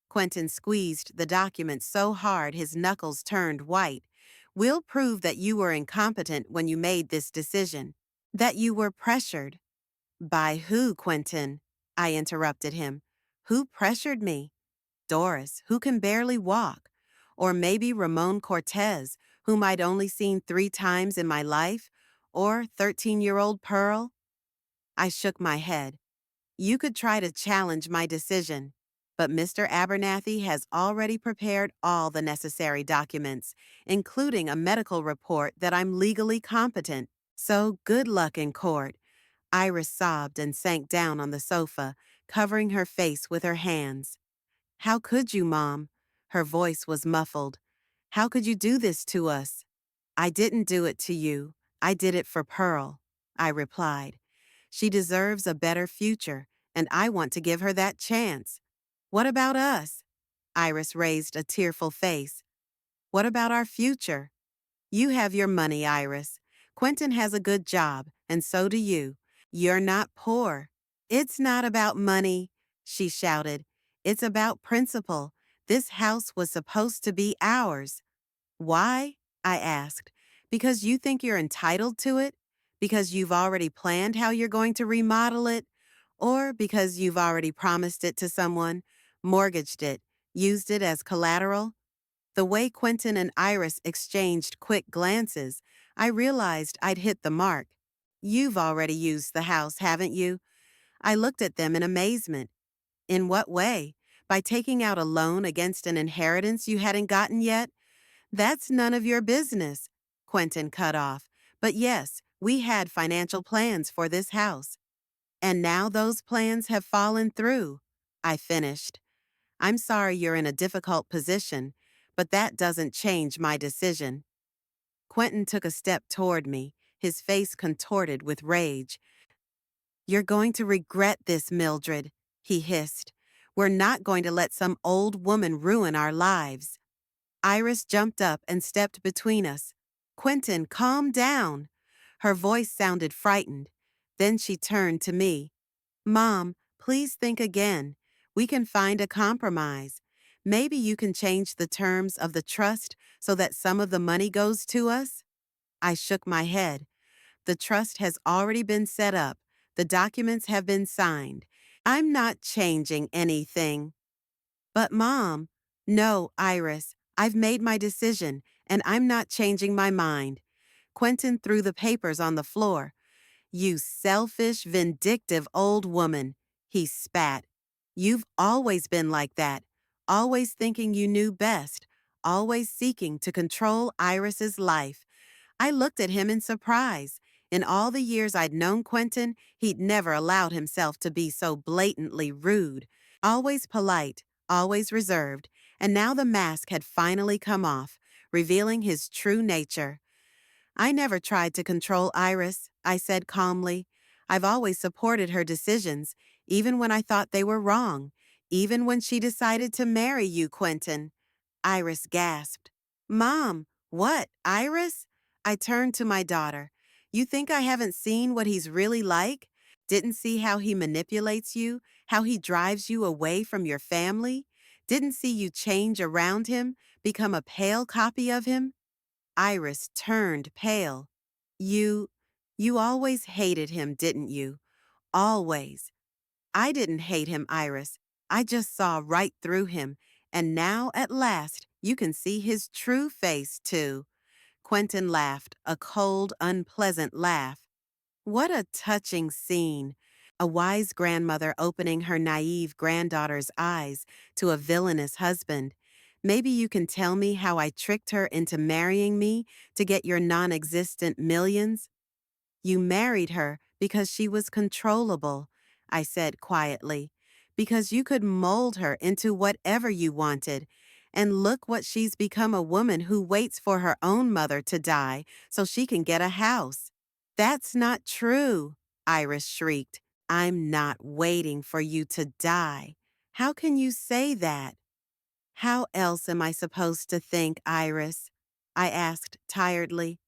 Quentin squeezed the document so hard his knuckles turned white. We'll prove that you were incompetent when you made this decision, that you were pressured. By who, Quentin? I interrupted him. Who pressured me? Doris, who can barely walk, or maybe Ramon Cortez, whom I'd only seen 3 times in my life, or 13-year-old Pearl? I shook my head. You could try to challenge my decision, but Mr. Abernathy has already prepared all the necessary documents, including a medical report that I'm legally competent. So good luck in court. Iris sobbed and sank down on the sofa, covering her face with her hands. How could you, Mom? Her voice was muffled. How could you do this to us? I didn't do it to you. I did it for Pearl, I replied. She deserves a better future, and I want to give her that chance. What about us? Iris raised a tearful face. What about our future? You have your money, Iris. Quentin has a good job, and so do you. You're not poor. It's not about money, she shouted. It's about principle. This house was supposed to be ours. Why? I asked. Because you think you're entitled to it? Because you've already planned how you're going to remodel it? Or because you've already promised it to someone, mortgaged it, used it as collateral? The way Quentin and Iris exchanged quick glances, I realized I'd hit the mark. You've already used the house, haven't you? I looked at them in amazement. In what way? By taking out a loan against an inheritance you hadn't gotten yet? That's none of your business, Quentin cut off. But yes, we had financial plans for this house. And now those plans have fallen through, I finished. I'm sorry you're in a difficult position, but that doesn't change my decision. Quentin took a step toward me, his face contorted with rage. You're going to regret this, Mildred, he hissed. We're not going to let some old woman ruin our lives. Iris jumped up and stepped between us. Quentin, calm down. Her voice sounded frightened. Then she turned to me. Mom, please think again. We can find a compromise. Maybe you can change the terms of the trust so that some of the money goes to us? I shook my head. The trust has already been set up. The documents have been signed. I'm not changing anything. But Mom, no, Iris, I've made my decision, and I'm not changing my mind. Quentin threw the papers on the floor. You selfish, vindictive old woman, he spat. You've always been like that, always thinking you knew best, always seeking to control Iris's life. I looked at him in surprise. In all the years I'd known Quentin, he'd never allowed himself to be so blatantly rude. Always polite, always reserved, and now the mask had finally come off, revealing his true nature. I never tried to control Iris, I said calmly. I've always supported her decisions, even when I thought they were wrong, even when she decided to marry you, Quentin. Iris gasped. Mom, what, Iris? I turned to my daughter. You think I haven't seen what he's really like? Didn't see how he manipulates you, how he drives you away from your family? Didn't see you change around him, become a pale copy of him? Iris turned pale. You, you always hated him, didn't you? Always. I didn't hate him, Iris. I just saw right through him, and now, at last, you can see his true face, too. Quentin laughed, a cold, unpleasant laugh. What a touching scene. A wise grandmother opening her naive granddaughter's eyes to a villainous husband. Maybe you can tell me how I tricked her into marrying me to get your non-existent millions? You married her because she was controllable, I said quietly, because you could mold her into whatever you wanted. And look what she's become, a woman who waits for her own mother to die so she can get a house. That's not true, Iris shrieked. I'm not waiting for you to die. How can you say that? How else am I supposed to think, Iris? I asked tiredly.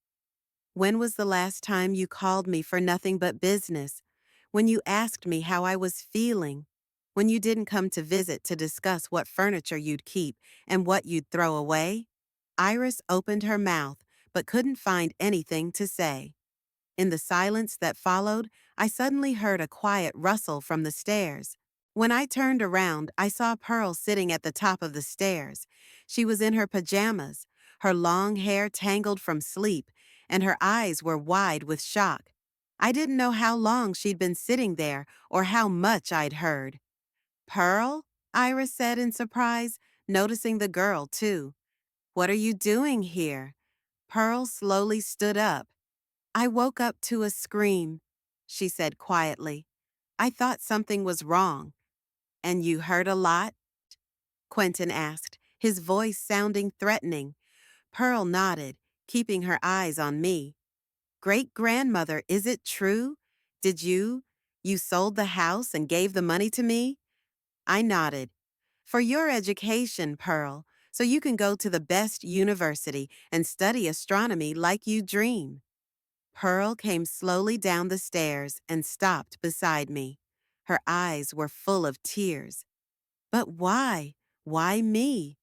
When was the last time you called me for nothing but business? When you asked me how I was feeling? When you didn't come to visit to discuss what furniture you'd keep and what you'd throw away? Iris opened her mouth, but couldn't find anything to say. In the silence that followed, I suddenly heard a quiet rustle from the stairs. When I turned around, I saw Pearl sitting at the top of the stairs. She was in her pajamas, her long hair tangled from sleep, and her eyes were wide with shock. I didn't know how long she'd been sitting there or how much I'd heard. Pearl? Iris said in surprise, noticing the girl, too. What are you doing here? Pearl slowly stood up. I woke up to a scream, she said quietly. I thought something was wrong. And you heard a lot? Quentin asked, his voice sounding threatening. Pearl nodded, keeping her eyes on me. Great-grandmother, is it true? Did you sold the house and gave the money to me? I nodded. For your education, Pearl, so you can go to the best university and study astronomy like you dream. Pearl came slowly down the stairs and stopped beside me. Her eyes were full of tears. But why? Why me?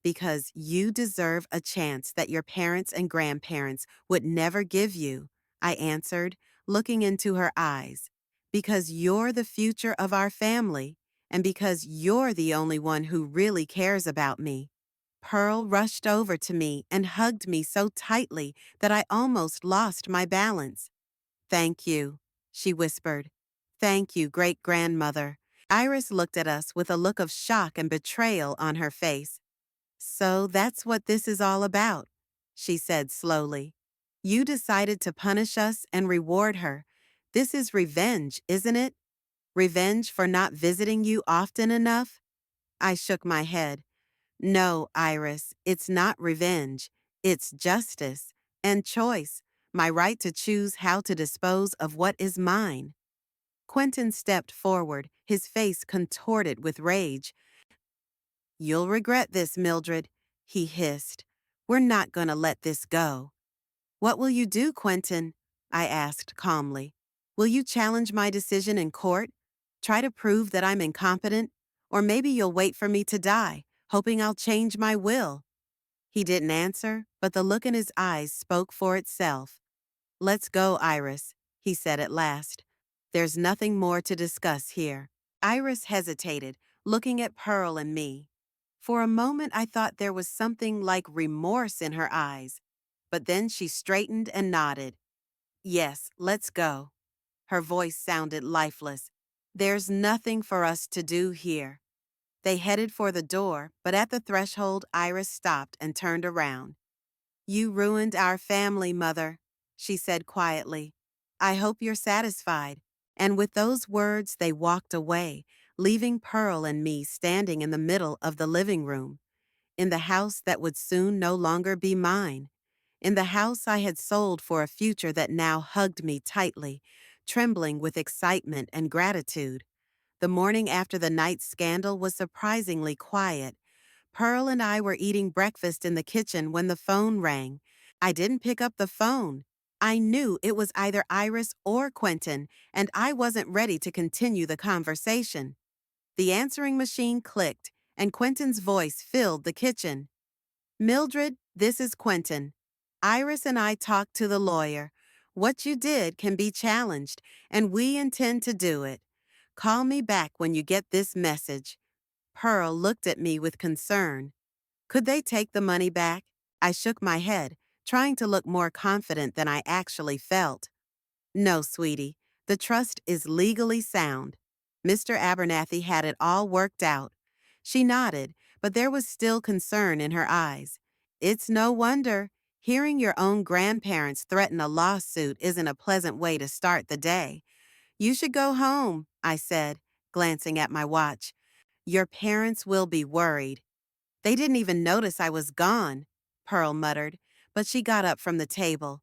Because you deserve a chance that your parents and grandparents would never give you, I answered, looking into her eyes. Because you're the future of our family, and because you're the only one who really cares about me. Pearl rushed over to me and hugged me so tightly that I almost lost my balance. Thank you, she whispered. Thank you, great-grandmother. Iris looked at us with a look of shock and betrayal on her face. So that's what this is all about, she said slowly. You decided to punish us and reward her. This is revenge, isn't it? Revenge for not visiting you often enough? I shook my head. No, Iris, it's not revenge. It's justice and choice, my right to choose how to dispose of what is mine. Quentin stepped forward, his face contorted with rage. You'll regret this, Mildred, he hissed. We're not going to let this go. What will you do, Quentin? I asked calmly. Will you challenge my decision in court? Try to prove that I'm incompetent? Or maybe you'll wait for me to die, hoping I'll change my will. He didn't answer, but the look in his eyes spoke for itself. Let's go, Iris, he said at last. There's nothing more to discuss here. Iris hesitated, looking at Pearl and me. For a moment I thought there was something like remorse in her eyes, but then she straightened and nodded. Yes, let's go. Her voice sounded lifeless. There's nothing for us to do here. They headed for the door, but at the threshold Iris stopped and turned around. You ruined our family, Mother, she said quietly. I hope you're satisfied. And with those words they walked away, leaving Pearl and me standing in the middle of the living room, in the house that would soon no longer be mine, in the house I had sold for a future that now hugged me tightly, trembling with excitement and gratitude. The morning after the night's scandal was surprisingly quiet. Pearl and I were eating breakfast in the kitchen when the phone rang. I didn't pick up the phone. I knew it was either Iris or Quentin, and I wasn't ready to continue the conversation. The answering machine clicked, and Quentin's voice filled the kitchen. Mildred, this is Quentin. Iris and I talked to the lawyer. What you did can be challenged, and we intend to do it. Call me back when you get this message. Pearl looked at me with concern. Could they take the money back? I shook my head, trying to look more confident than I actually felt. No, sweetie. The trust is legally sound. Mr. Abernathy had it all worked out. She nodded, but there was still concern in her eyes. It's no wonder. Hearing your own grandparents threaten a lawsuit isn't a pleasant way to start the day. You should go home, I said, glancing at my watch. Your parents will be worried. They didn't even notice I was gone, Pearl muttered, but she got up from the table.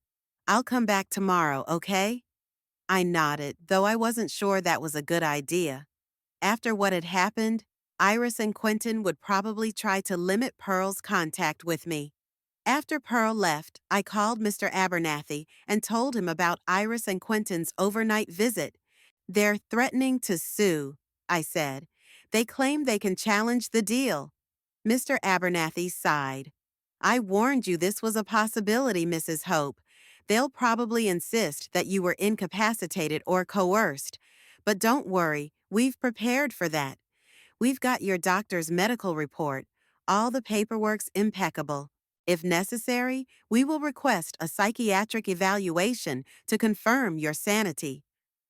I'll come back tomorrow, okay? I nodded, though I wasn't sure that was a good idea. After what had happened, Iris and Quentin would probably try to limit Pearl's contact with me. After Pearl left, I called Mr. Abernathy and told him about Iris and Quentin's overnight visit. They're threatening to sue, I said. They claim they can challenge the deal. Mr. Abernathy sighed. I warned you this was a possibility, Mrs. Hope. They'll probably insist that you were incapacitated or coerced. But don't worry, we've prepared for that. We've got your doctor's medical report. All the paperwork's impeccable. If necessary, we will request a psychiatric evaluation to confirm your sanity.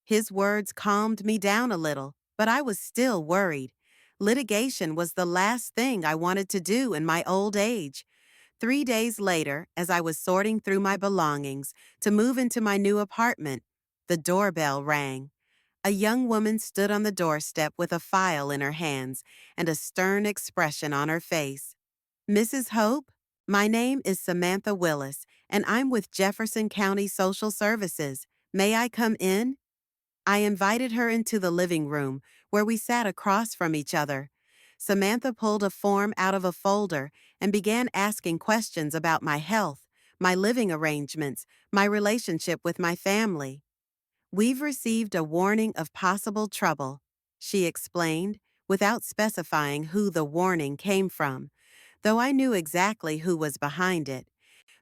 His words calmed me down a little, but I was still worried. Litigation was the last thing I wanted to do in my old age. 3 days later, as I was sorting through my belongings to move into my new apartment, the doorbell rang. A young woman stood on the doorstep with a file in her hands and a stern expression on her face. Mrs. Hope, my name is Samantha Willis, and I'm with Jefferson County Social Services. May I come in? I invited her into the living room, where we sat across from each other. Samantha pulled a form out of a folder and began asking questions about my health, my living arrangements, my relationship with my family. We've received a warning of possible trouble, she explained, without specifying who the warning came from, though I knew exactly who was behind it.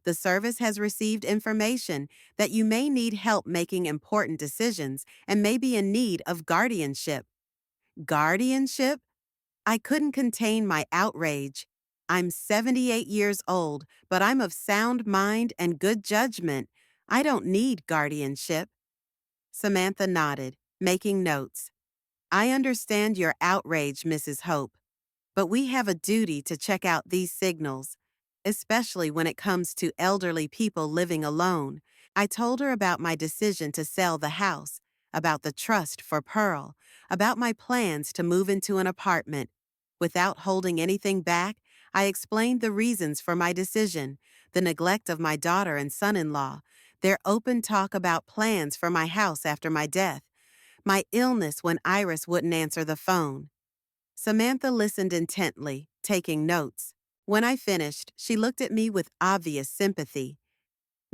The service has received information that you may need help making important decisions and may be in need of guardianship. Guardianship? I couldn't contain my outrage. I'm 78 years old, but I'm of sound mind and good judgment. I don't need guardianship. Samantha nodded, making notes. I understand your outrage, Mrs. Hope, but we have a duty to check out these signals, especially when it comes to elderly people living alone. I told her about my decision to sell the house, about the trust for Pearl, about my plans to move into an apartment. Without holding anything back, I explained the reasons for my decision, the neglect of my daughter and son-in-law, their open talk about plans for my house after my death, my illness when Iris wouldn't answer the phone. Samantha listened intently, taking notes. When I finished, she looked at me with obvious sympathy.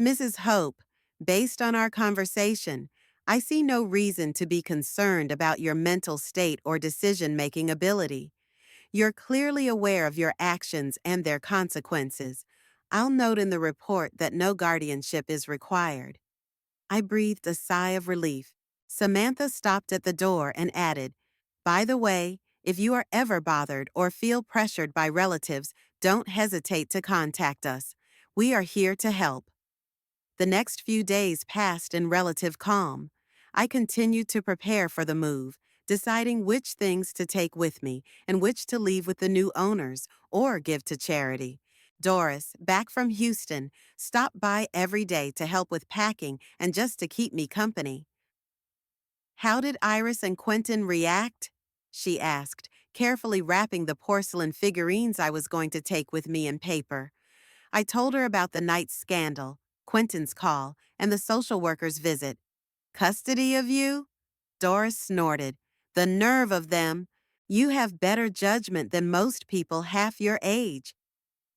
Mrs. Hope, based on our conversation, I see no reason to be concerned about your mental state or decision-making ability. You're clearly aware of your actions and their consequences. I'll note in the report that no guardianship is required. I breathed a sigh of relief. Samantha stopped at the door and added, By the way, if you are ever bothered or feel pressured by relatives, don't hesitate to contact us. We are here to help. The next few days passed in relative calm. I continued to prepare for the move, deciding which things to take with me and which to leave with the new owners or give to charity. Doris, back from Houston, stopped by every day to help with packing and just to keep me company. How did Iris and Quentin react? She asked, carefully wrapping the porcelain figurines I was going to take with me in paper. I told her about the night's scandal, Quentin's call, and the social worker's visit. Custody of you? Doris snorted. The nerve of them. You have better judgment than most people half your age.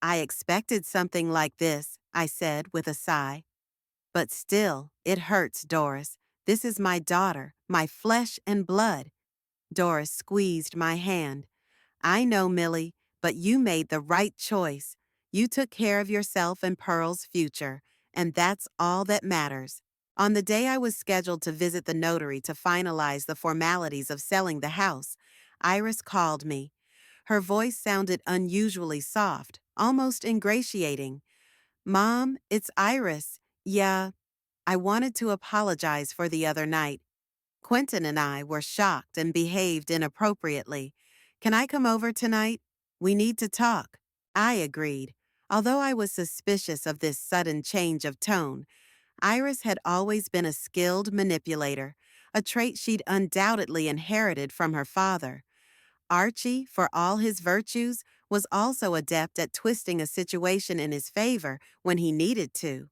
I expected something like this, I said with a sigh. But still, it hurts, Doris. This is my daughter, my flesh and blood. Doris squeezed my hand. I know, Millie, but you made the right choice. You took care of yourself and Pearl's future, and that's all that matters. On the day I was scheduled to visit the notary to finalize the formalities of selling the house, Iris called me. Her voice sounded unusually soft, almost ingratiating. Mom, it's Iris. Yeah, I wanted to apologize for the other night. Quentin and I were shocked and behaved inappropriately. Can I come over tonight? We need to talk. I agreed. Although I was suspicious of this sudden change of tone, Iris had always been a skilled manipulator, a trait she'd undoubtedly inherited from her father. Archie, for all his virtues, was also adept at twisting a situation in his favor when he needed to.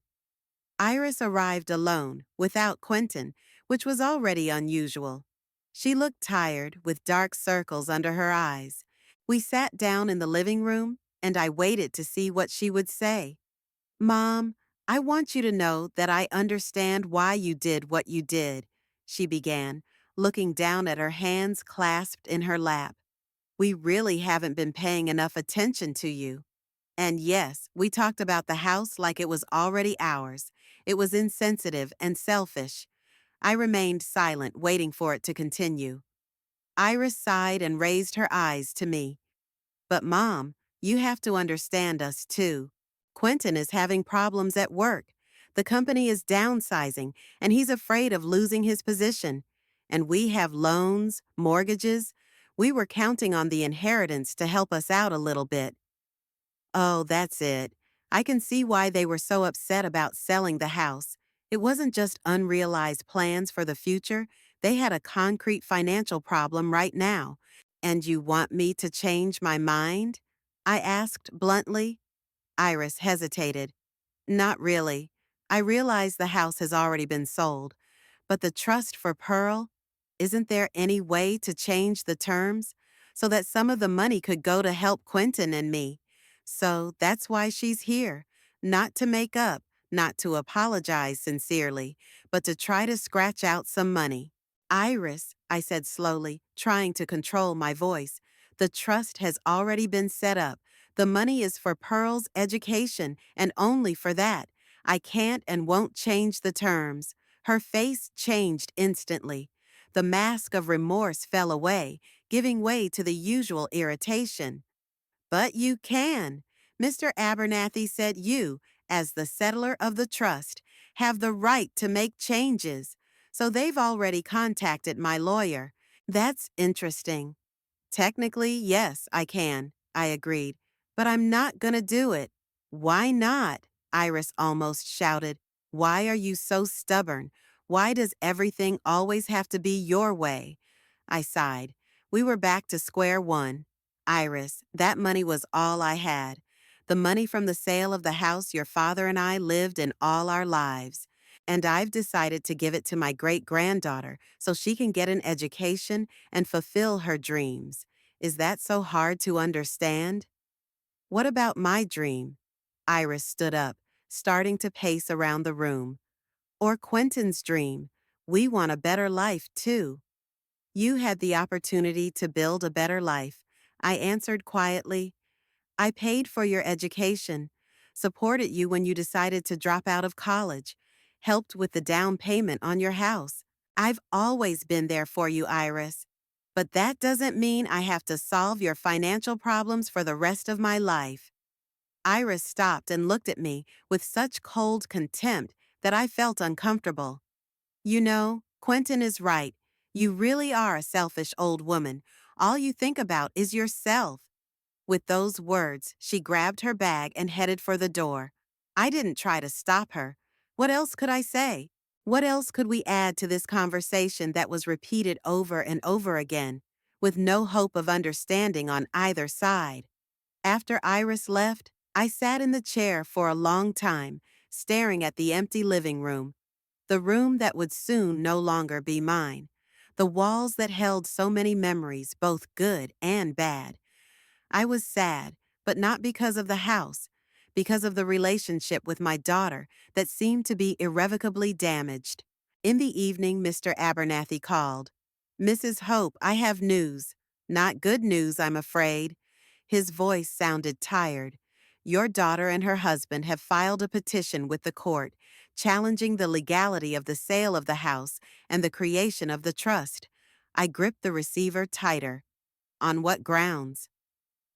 Iris arrived alone, without Quentin, which was already unusual. She looked tired, with dark circles under her eyes. We sat down in the living room, and I waited to see what she would say. Mom, I want you to know that I understand why you did what you did, she began, looking down at her hands clasped in her lap. We really haven't been paying enough attention to you. And yes, we talked about the house like it was already ours. It was insensitive and selfish. I remained silent, waiting for it to continue. Iris sighed and raised her eyes to me. But Mom, you have to understand us too. Quentin is having problems at work. The company is downsizing, and he's afraid of losing his position. And we have loans, mortgages. We were counting on the inheritance to help us out a little bit. Oh, that's it. I can see why they were so upset about selling the house. It wasn't just unrealized plans for the future, they had a concrete financial problem right now. And you want me to change my mind? I asked bluntly. Iris hesitated. Not really. I realize the house has already been sold. But the trust for Pearl? Isn't there any way to change the terms so that some of the money could go to help Quentin and me? So that's why she's here. Not to make up, not to apologize sincerely, but to try to scratch out some money. Iris, I said slowly, trying to control my voice, the trust has already been set up. The money is for Pearl's education, and only for that. I can't and won't change the terms. Her face changed instantly. The mask of remorse fell away, giving way to the usual irritation. But you can. Mr. Abernathy said you, as the settler of the trust, have the right to make changes. So they've already contacted my lawyer. That's interesting. Technically, yes, I can, I agreed. But I'm not gonna do it. Why not? Iris almost shouted. Why are you so stubborn? Why does everything always have to be your way? I sighed. We were back to square one. Iris, that money was all I had. The money from the sale of the house your father and I lived in all our lives. And I've decided to give it to my great-granddaughter so she can get an education and fulfill her dreams. Is that so hard to understand? What about my dream? Iris stood up, starting to pace around the room. Or Quentin's dream. We want a better life, too. You had the opportunity to build a better life. I answered quietly. I paid for your education, supported you when you decided to drop out of college, helped with the down payment on your house. I've always been there for you, Iris. But that doesn't mean I have to solve your financial problems for the rest of my life. Iris stopped and looked at me with such cold contempt that I felt uncomfortable. You know, Quentin is right. You really are a selfish old woman. All you think about is yourself. With those words, she grabbed her bag and headed for the door. I didn't try to stop her. What else could I say? What else could we add to this conversation that was repeated over and over again, with no hope of understanding on either side? After Iris left, I sat in the chair for a long time, staring at the empty living room, the room that would soon no longer be mine, the walls that held so many memories, both good and bad. I was sad, but not because of the house, because of the relationship with my daughter that seemed to be irrevocably damaged. In the evening, Mr. Abernathy called. "Mrs. Hope, I have news. Not good news, I'm afraid." His voice sounded tired. "Your daughter and her husband have filed a petition with the court, challenging the legality of the sale of the house and the creation of the trust." I gripped the receiver tighter. "On what grounds?"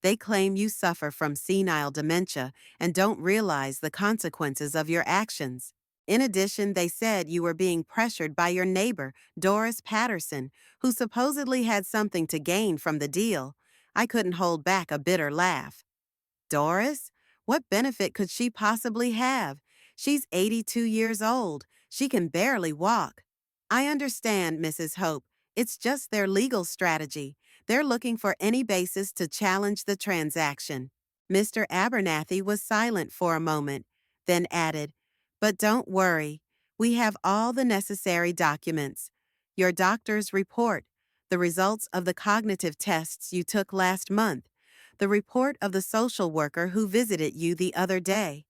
"They claim you suffer from senile dementia and don't realize the consequences of your actions. In addition, they said you were being pressured by your neighbor, Doris Patterson, who supposedly had something to gain from the deal." I couldn't hold back a bitter laugh. "Doris? What benefit could she possibly have? She's 82 years old. She can barely walk." "I understand, Mrs. Hope. It's just their legal strategy. They're looking for any basis to challenge the transaction." Mr. Abernathy was silent for a moment, then added, "But don't worry. We have all the necessary documents. Your doctor's report, the results of the cognitive tests you took last month, the report of the social worker who visited you the other day.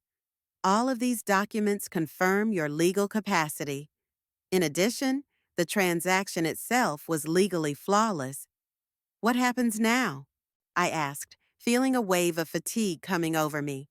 All of these documents confirm your legal capacity. In addition, the transaction itself was legally flawless." "What happens now?" I asked, feeling a wave of fatigue coming over me.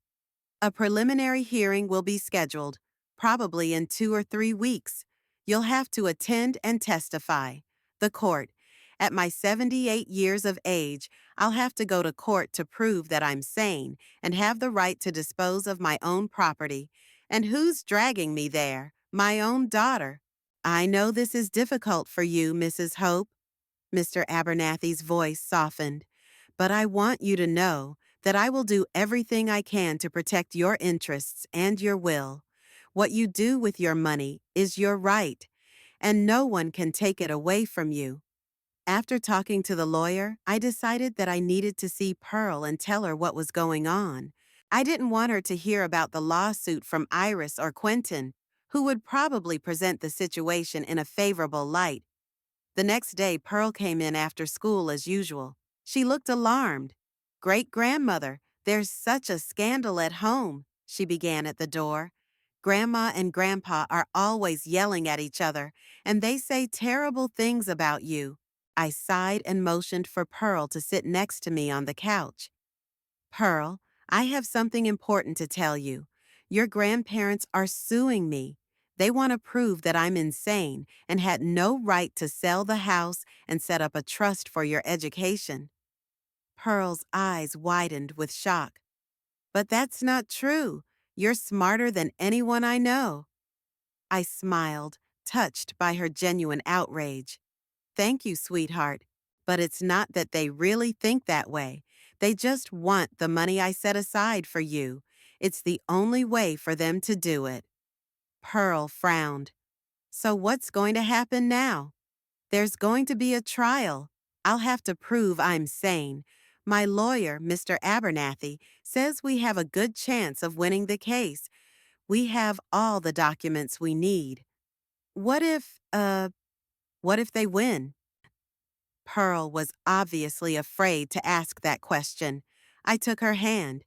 "A preliminary hearing will be scheduled, probably in 2 or 3 weeks. You'll have to attend and testify. The court. At my 78 years of age, I'll have to go to court to prove that I'm sane and have the right to dispose of my own property. And who's dragging me there? My own daughter." "I know this is difficult for you, Mrs. Hope." Mr. Abernathy's voice softened. "But I want you to know that I will do everything I can to protect your interests and your will. What you do with your money is your right, and no one can take it away from you." After talking to the lawyer, I decided that I needed to see Pearl and tell her what was going on. I didn't want her to hear about the lawsuit from Iris or Quentin, who would probably present the situation in a favorable light. The next day, Pearl came in after school as usual. She looked alarmed. "Great-grandmother, there's such a scandal at home," she began at the door. "Grandma and Grandpa are always yelling at each other, and they say terrible things about you." I sighed and motioned for Pearl to sit next to me on the couch. "Pearl, I have something important to tell you. Your grandparents are suing me. They want to prove that I'm insane and had no right to sell the house and set up a trust for your education." Pearl's eyes widened with shock. "But that's not true. You're smarter than anyone I know." I smiled, touched by her genuine outrage. "Thank you, sweetheart. But it's not that they really think that way. They just want the money I set aside for you. It's the only way for them to do it." Pearl frowned. "So what's going to happen now?" "There's going to be a trial. I'll have to prove I'm sane. My lawyer, Mr. Abernathy, says we have a good chance of winning the case. We have all the documents we need." What if they win?" Pearl was obviously afraid to ask that question. I took her hand.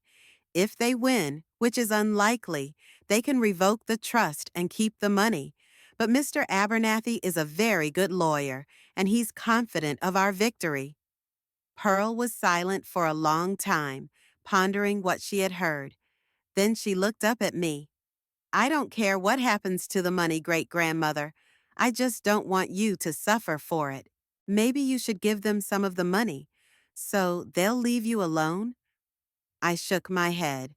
"If they win, which is unlikely, they can revoke the trust and keep the money. But Mr. Abernathy is a very good lawyer, and he's confident of our victory." Pearl was silent for a long time, pondering what she had heard. Then she looked up at me. "I don't care what happens to the money, great-grandmother. I just don't want you to suffer for it. Maybe you should give them some of the money, so they'll leave you alone?" I shook my head.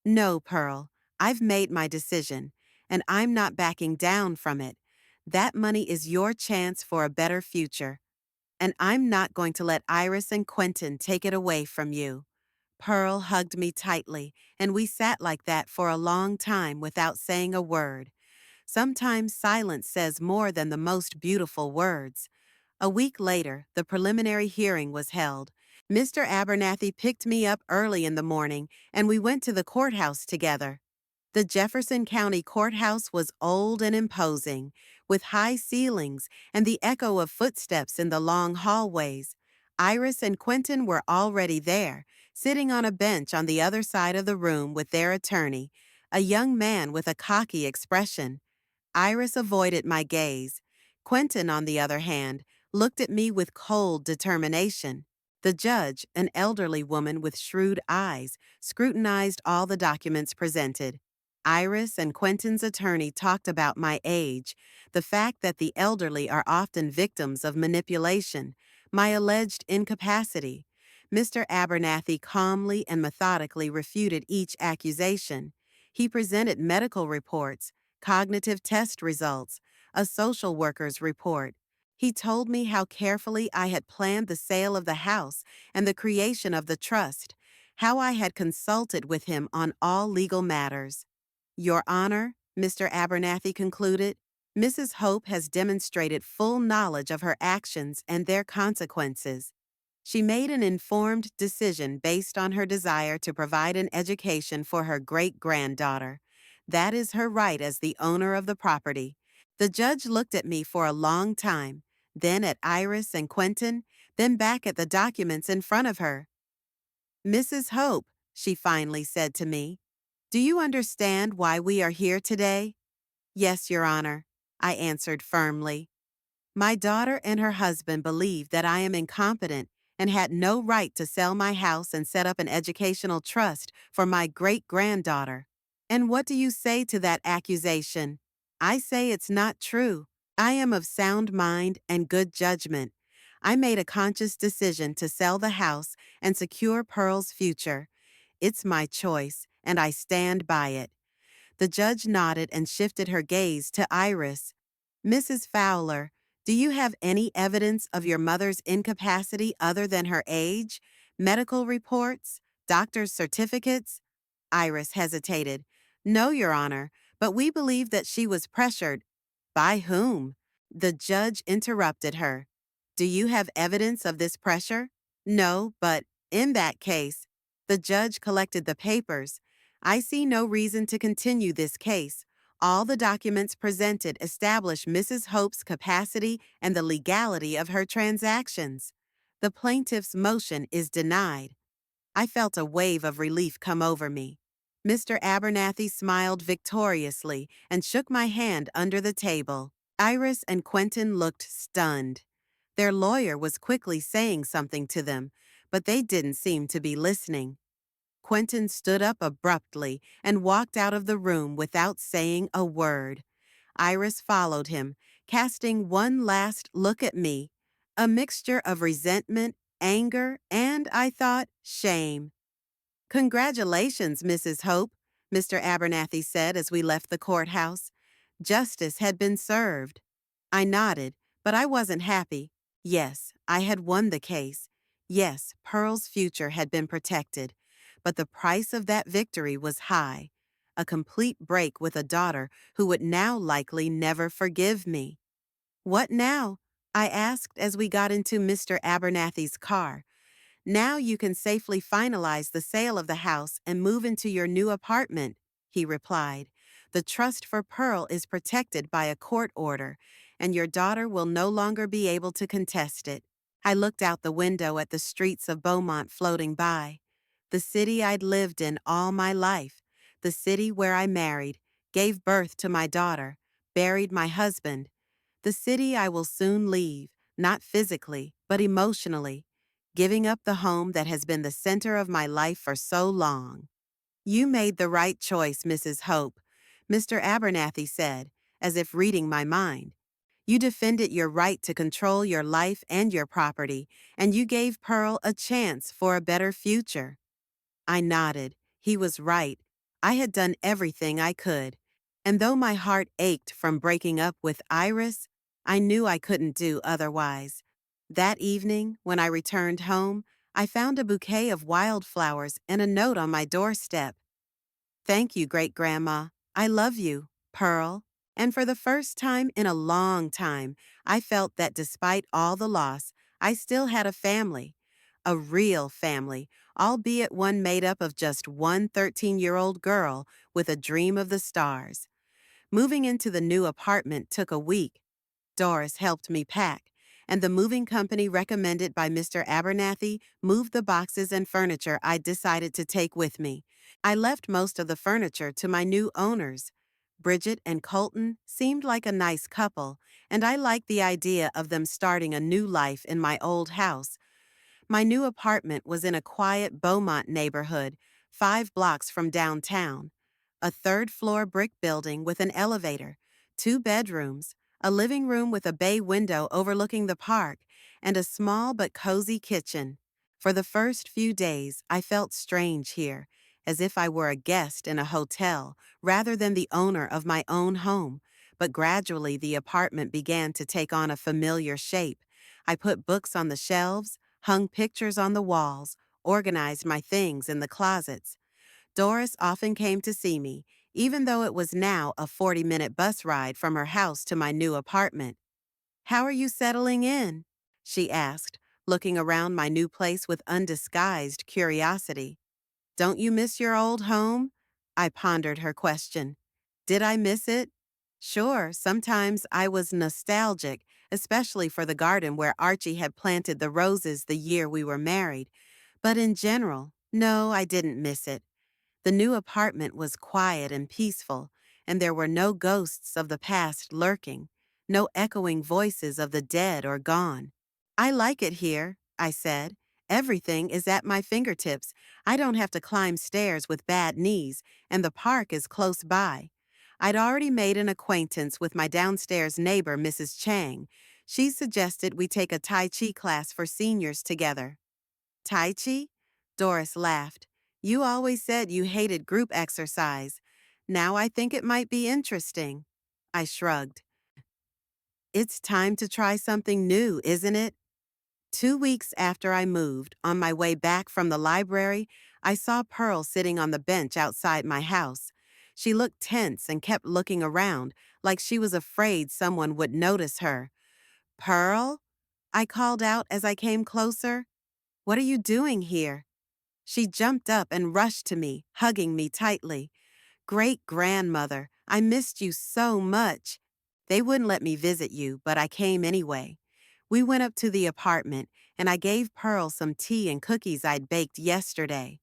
"No, Pearl. I've made my decision, and I'm not backing down from it. That money is your chance for a better future, and I'm not going to let Iris and Quentin take it away from you." Pearl hugged me tightly, and we sat like that for a long time without saying a word. Sometimes silence says more than the most beautiful words. A week later, the preliminary hearing was held. Mr. Abernathy picked me up early in the morning, and we went to the courthouse together. The Jefferson County Courthouse was old and imposing, with high ceilings and the echo of footsteps in the long hallways. Iris and Quentin were already there, sitting on a bench on the other side of the room with their attorney, a young man with a cocky expression. Iris avoided my gaze. Quentin, on the other hand, looked at me with cold determination. The judge, an elderly woman with shrewd eyes, scrutinized all the documents presented. Iris and Quentin's attorney talked about my age, the fact that the elderly are often victims of manipulation, my alleged incapacity. Mr. Abernathy calmly and methodically refuted each accusation. He presented medical reports, cognitive test results, a social worker's report. He told me how carefully I had planned the sale of the house and the creation of the trust, how I had consulted with him on all legal matters. Your Honor, Mr. Abernathy concluded, Mrs. Hope has demonstrated full knowledge of her actions and their consequences. She made an informed decision based on her desire to provide an education for her great-granddaughter. That is her right as the owner of the property. The judge looked at me for a long time, then at Iris and Quentin, then back at the documents in front of her. Mrs. Hope, she finally said to me, do you understand why we are here today? Yes, Your Honor, I answered firmly. My daughter and her husband believe that I am incompetent and had no right to sell my house and set up an educational trust for my great-granddaughter. And what do you say to that accusation? I say it's not true. I am of sound mind and good judgment. I made a conscious decision to sell the house and secure Pearl's future. It's my choice, and I stand by it. The judge nodded and shifted her gaze to Iris. Mrs. Fowler, do you have any evidence of your mother's incapacity other than her age? Medical reports? Doctor's certificates? Iris hesitated. No, Your Honor, but we believe that she was pressured. By whom? The judge interrupted her. Do you have evidence of this pressure? No, but in that case, the judge collected the papers. I see no reason to continue this case. All the documents presented establish Mrs. Hope's capacity and the legality of her transactions. The plaintiff's motion is denied. I felt a wave of relief come over me. Mr. Abernathy smiled victoriously and shook my hand under the table. Iris and Quentin looked stunned. Their lawyer was quickly saying something to them, but they didn't seem to be listening. Quentin stood up abruptly and walked out of the room without saying a word. Iris followed him, casting one last look at me, a mixture of resentment, anger, and, I thought, shame. Congratulations, Mrs. Hope, Mr. Abernathy said as we left the courthouse. Justice had been served. I nodded, but I wasn't happy. Yes, I had won the case. Yes, Pearl's future had been protected. But the price of that victory was high. A complete break with a daughter who would now likely never forgive me. What now? I asked as we got into Mr. Abernathy's car. Now you can safely finalize the sale of the house and move into your new apartment, he replied. The trust for Pearl is protected by a court order, and your daughter will no longer be able to contest it. I looked out the window at the streets of Beaumont floating by. The city I'd lived in all my life, the city where I married, gave birth to my daughter, buried my husband, the city I will soon leave, not physically, but emotionally, giving up the home that has been the center of my life for so long. You made the right choice, Mrs. Hope, Mr. Abernathy said, as if reading my mind. You defended your right to control your life and your property, and you gave Pearl a chance for a better future. I nodded. He was right. I had done everything I could. And though my heart ached from breaking up with Iris, I knew I couldn't do otherwise. That evening, when I returned home, I found a bouquet of wildflowers and a note on my doorstep. Thank you, Great-Grandma. I love you, Pearl. And for the first time in a long time, I felt that despite all the loss, I still had a family. A real family, albeit one made up of just one 13-year-old girl with a dream of the stars. Moving into the new apartment took a week. Doris helped me pack, and the moving company recommended by Mr. Abernathy moved the boxes and furniture I decided to take with me. I left most of the furniture to my new owners. Bridget and Colton seemed like a nice couple, and I liked the idea of them starting a new life in my old house. My new apartment was in a quiet Beaumont neighborhood, 5 blocks from downtown. A third-floor brick building with an elevator, 2 bedrooms, a living room with a bay window overlooking the park, and a small but cozy kitchen. For the first few days, I felt strange here, as if I were a guest in a hotel rather than the owner of my own home. But gradually, the apartment began to take on a familiar shape. I put books on the shelves, hung pictures on the walls, organized my things in the closets. Doris often came to see me, even though it was now a 40-minute bus ride from her house to my new apartment. "How are you settling in?" she asked, looking around my new place with undisguised curiosity. "Don't you miss your old home?" I pondered her question. Did I miss it? Sure, sometimes I was nostalgic, especially for the garden where Archie had planted the roses the year we were married. But in general, no, I didn't miss it. The new apartment was quiet and peaceful, and there were no ghosts of the past lurking, no echoing voices of the dead or gone. "I like it here," I said. "Everything is at my fingertips. I don't have to climb stairs with bad knees, and the park is close by." I'd already made an acquaintance with my downstairs neighbor, Mrs. Chang. She suggested we take a Tai Chi class for seniors together. Tai Chi? Doris laughed. "You always said you hated group exercise. Now I think it might be interesting." I shrugged. "It's time to try something new, isn't it?" 2 weeks after I moved, on my way back from the library, I saw Pearl sitting on the bench outside my house. She looked tense and kept looking around, like she was afraid someone would notice her. "Pearl?" I called out as I came closer. "What are you doing here?" She jumped up and rushed to me, hugging me tightly. "Great-grandmother, I missed you so much." "They wouldn't let me visit you, but I came anyway." We went up to the apartment, and I gave Pearl some tea and cookies I'd baked yesterday.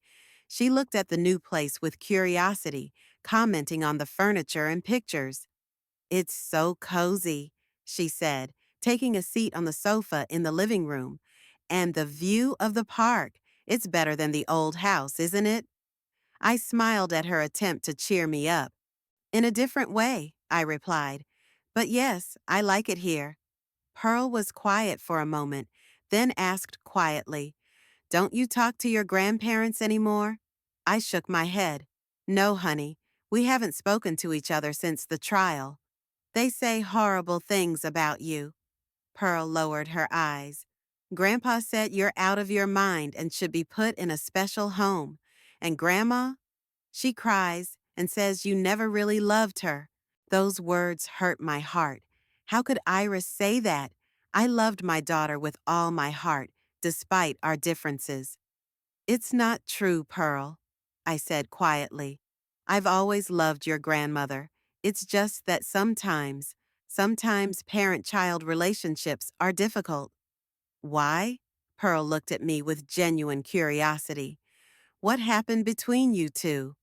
She looked at the new place with curiosity, commenting on the furniture and pictures. "It's so cozy," she said, taking a seat on the sofa in the living room. "And the view of the park. It's better than the old house, isn't it?" I smiled at her attempt to cheer me up. "In a different way," I replied. "But yes, I like it here." Pearl was quiet for a moment, then asked quietly, "Don't you talk to your grandparents anymore?" I shook my head. "No, honey. We haven't spoken to each other since the trial." "They say horrible things about you." Pearl lowered her eyes. "Grandpa said you're out of your mind and should be put in a special home. And Grandma? She cries and says you never really loved her." Those words hurt my heart. How could Iris say that? I loved my daughter with all my heart, despite our differences. "It's not true, Pearl," I said quietly. "I've always loved your grandmother. It's just that sometimes parent-child relationships are difficult." "Why?" Pearl looked at me with genuine curiosity. "What happened between you two?"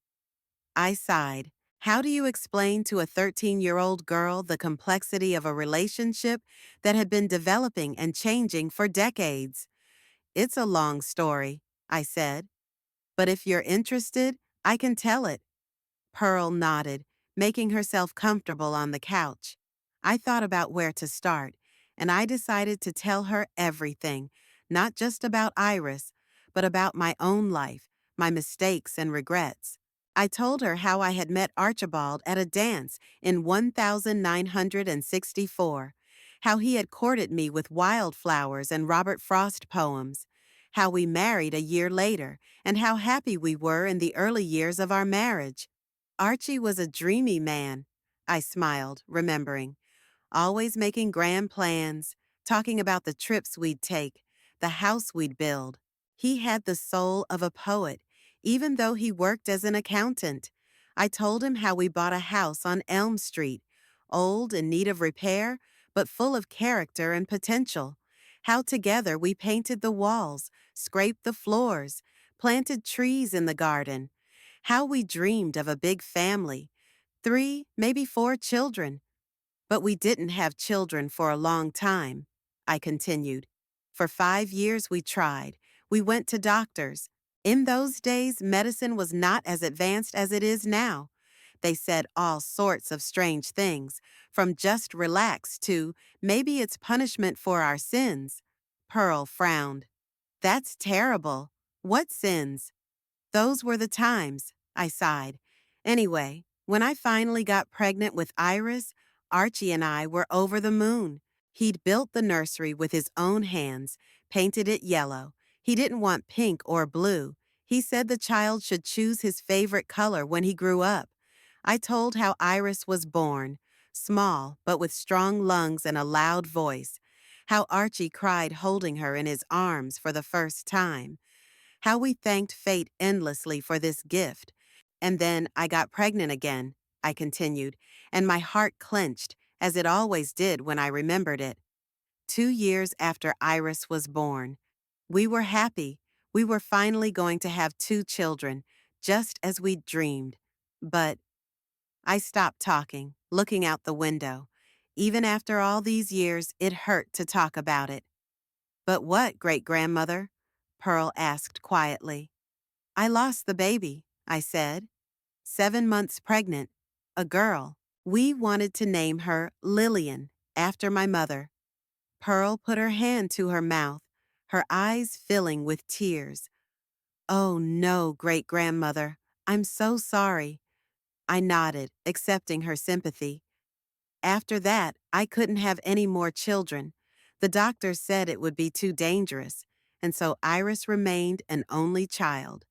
I sighed. How do you explain to a 13-year-old girl the complexity of a relationship that had been developing and changing for decades? "It's a long story," I said. "But if you're interested, I can tell it." Pearl nodded, making herself comfortable on the couch. I thought about where to start, and I decided to tell her everything, not just about Iris, but about my own life, my mistakes and regrets. I told her how I had met Archibald at a dance in 1964, how he had courted me with wildflowers and Robert Frost poems, how we married a year later, and how happy we were in the early years of our marriage. Archie was a dreamy man, I smiled, remembering, always making grand plans, talking about the trips we'd take, the house we'd build. He had the soul of a poet, even though he worked as an accountant. I told him how we bought a house on Elm Street, old, in need of repair, but full of character and potential. How together we painted the walls, scraped the floors, planted trees in the garden. How we dreamed of a big family, 3, maybe 4 children. But we didn't have children for a long time, I continued. For 5 years we tried. We went to doctors. In those days, medicine was not as advanced as it is now. They said all sorts of strange things, from just relax to maybe it's punishment for our sins. Pearl frowned. That's terrible. What sins? Those were the times, I sighed. Anyway, when I finally got pregnant with Iris, Archie and I were over the moon. He'd built the nursery with his own hands, painted it yellow. He didn't want pink or blue. He said the child should choose his favorite color when he grew up. I told how Iris was born, small but with strong lungs and a loud voice. How Archie cried holding her in his arms for the first time. How we thanked fate endlessly for this gift. And then I got pregnant again, I continued, and my heart clenched, as it always did when I remembered it. 2 years after Iris was born. We were happy. We were finally going to have 2 children, just as we'd dreamed. But I stopped talking, looking out the window. Even after all these years, it hurt to talk about it. But what, great-grandmother? Pearl asked quietly. I lost the baby, I said. 7 months pregnant. A girl. We wanted to name her Lillian, after my mother. Pearl put her hand to her mouth, her eyes filling with tears. Oh no, great-grandmother. I'm so sorry. I nodded, accepting her sympathy. After that, I couldn't have any more children. The doctor said it would be too dangerous, and so Iris remained an only child.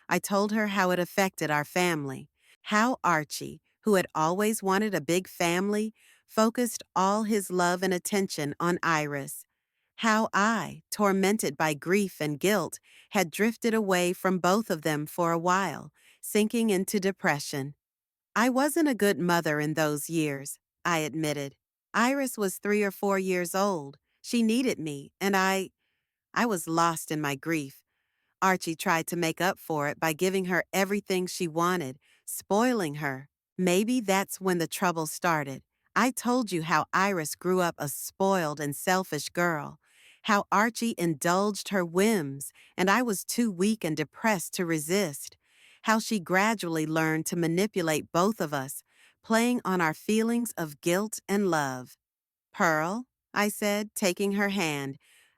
I told her how it affected our family, how Archie, who had always wanted a big family, focused all his love and attention on Iris, how I, tormented by grief and guilt, had drifted away from both of them for a while, sinking into depression. I wasn't a good mother in those years, I admitted. Iris was 3 or 4 years old. She needed me, and I was lost in my grief. Archie tried to make up for it by giving her everything she wanted, spoiling her. Maybe that's when the trouble started. I told you how Iris grew up a spoiled and selfish girl, how Archie indulged her whims, and I was too weak and depressed to resist, how she gradually learned to manipulate both of us, playing on our feelings of guilt and love. Pearl, I said, taking her hand,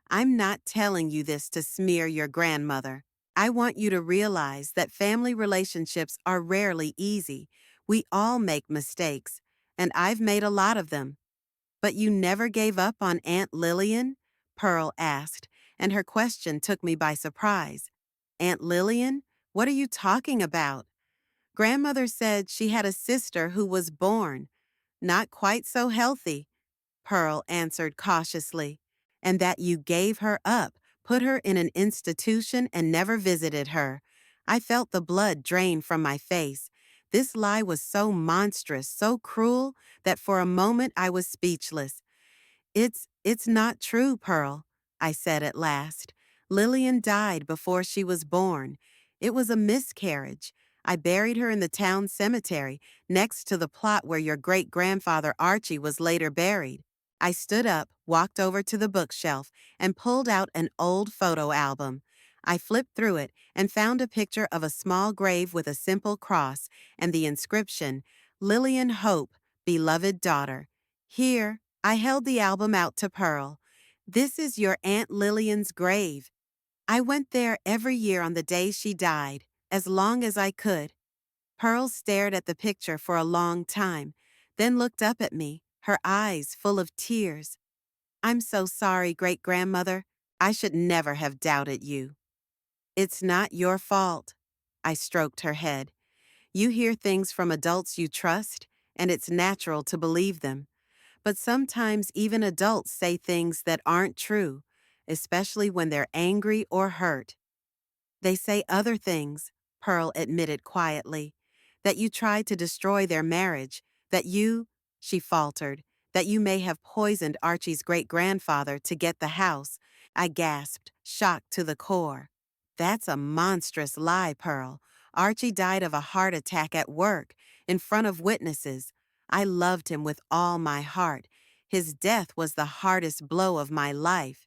I'm not telling you this to smear your grandmother. I want you to realize that family relationships are rarely easy. We all make mistakes, and I've made a lot of them. But you never gave up on Aunt Lillian? Pearl asked, and her question took me by surprise. Aunt Lillian? What are you talking about? Grandmother said she had a sister who was born, not quite so healthy, Pearl answered cautiously, and that you gave her up, put her in an institution, and never visited her. I felt the blood drain from my face. This lie was so monstrous, so cruel, that for a moment I was speechless. It's not true, Pearl, I said at last. Lillian died before she was born. It was a miscarriage. I buried her in the town cemetery, next to the plot where your great-grandfather Archie was later buried. I stood up, walked over to the bookshelf, and pulled out an old photo album. I flipped through it and found a picture of a small grave with a simple cross and the inscription, Lillian Hope, beloved daughter. Here, I held the album out to Pearl. This is your Aunt Lillian's grave. I went there every year on the day she died, as long as I could. Pearl stared at the picture for a long time, then looked up at me, her eyes full of tears. I'm so sorry, great-grandmother. I should never have doubted you. It's not your fault. I stroked her head. You hear things from adults you trust, and it's natural to believe them. But sometimes even adults say things that aren't true, especially when they're angry or hurt. They say other things, Pearl admitted quietly. That you tried to destroy their marriage, that you, she faltered, that you may have poisoned Archie's great-grandfather to get the house. I gasped, shocked to the core. That's a monstrous lie, Pearl. Archie died of a heart attack at work, in front of witnesses. I loved him with all my heart. His death was the hardest blow of my life.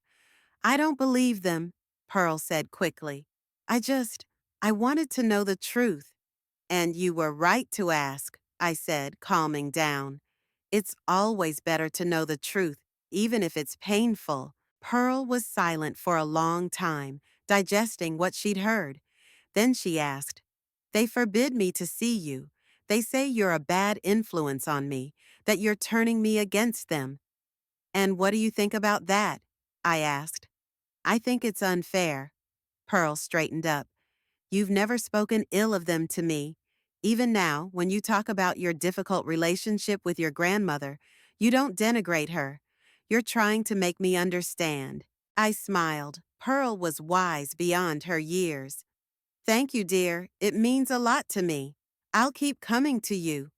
I don't believe them, Pearl said quickly. I wanted to know the truth. And you were right to ask, I said, calming down. It's always better to know the truth, even if it's painful. Pearl was silent for a long time, digesting what she'd heard. Then she asked, They forbid me to see you. They say you're a bad influence on me, that you're turning me against them. And what do you think about that? I asked. I think it's unfair. Pearl straightened up. You've never spoken ill of them to me. Even now, when you talk about your difficult relationship with your grandmother, you don't denigrate her. You're trying to make me understand. I smiled. Pearl was wise beyond her years. Thank you, dear. It means a lot to me. I'll keep coming to you,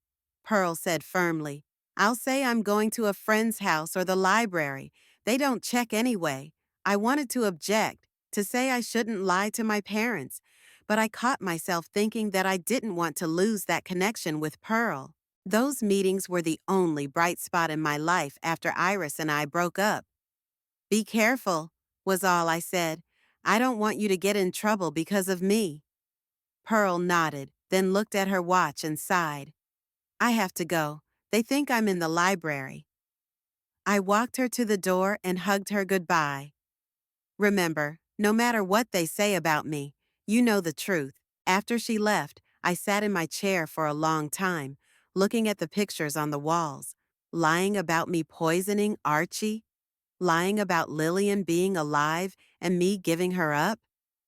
Pearl said firmly. I'll say I'm going to a friend's house or the library. They don't check anyway. I wanted to object, to say I shouldn't lie to my parents, but I caught myself thinking that I didn't want to lose that connection with Pearl. Those meetings were the only bright spot in my life after Iris and I broke up. Be careful, was all I said. I don't want you to get in trouble because of me. Pearl nodded, then looked at her watch and sighed. I have to go. They think I'm in the library. I walked her to the door and hugged her goodbye. Remember, no matter what they say about me, you know the truth. After she left, I sat in my chair for a long time, looking at the pictures on the walls, lying about me poisoning Archie, lying about Lillian being alive and me giving her up.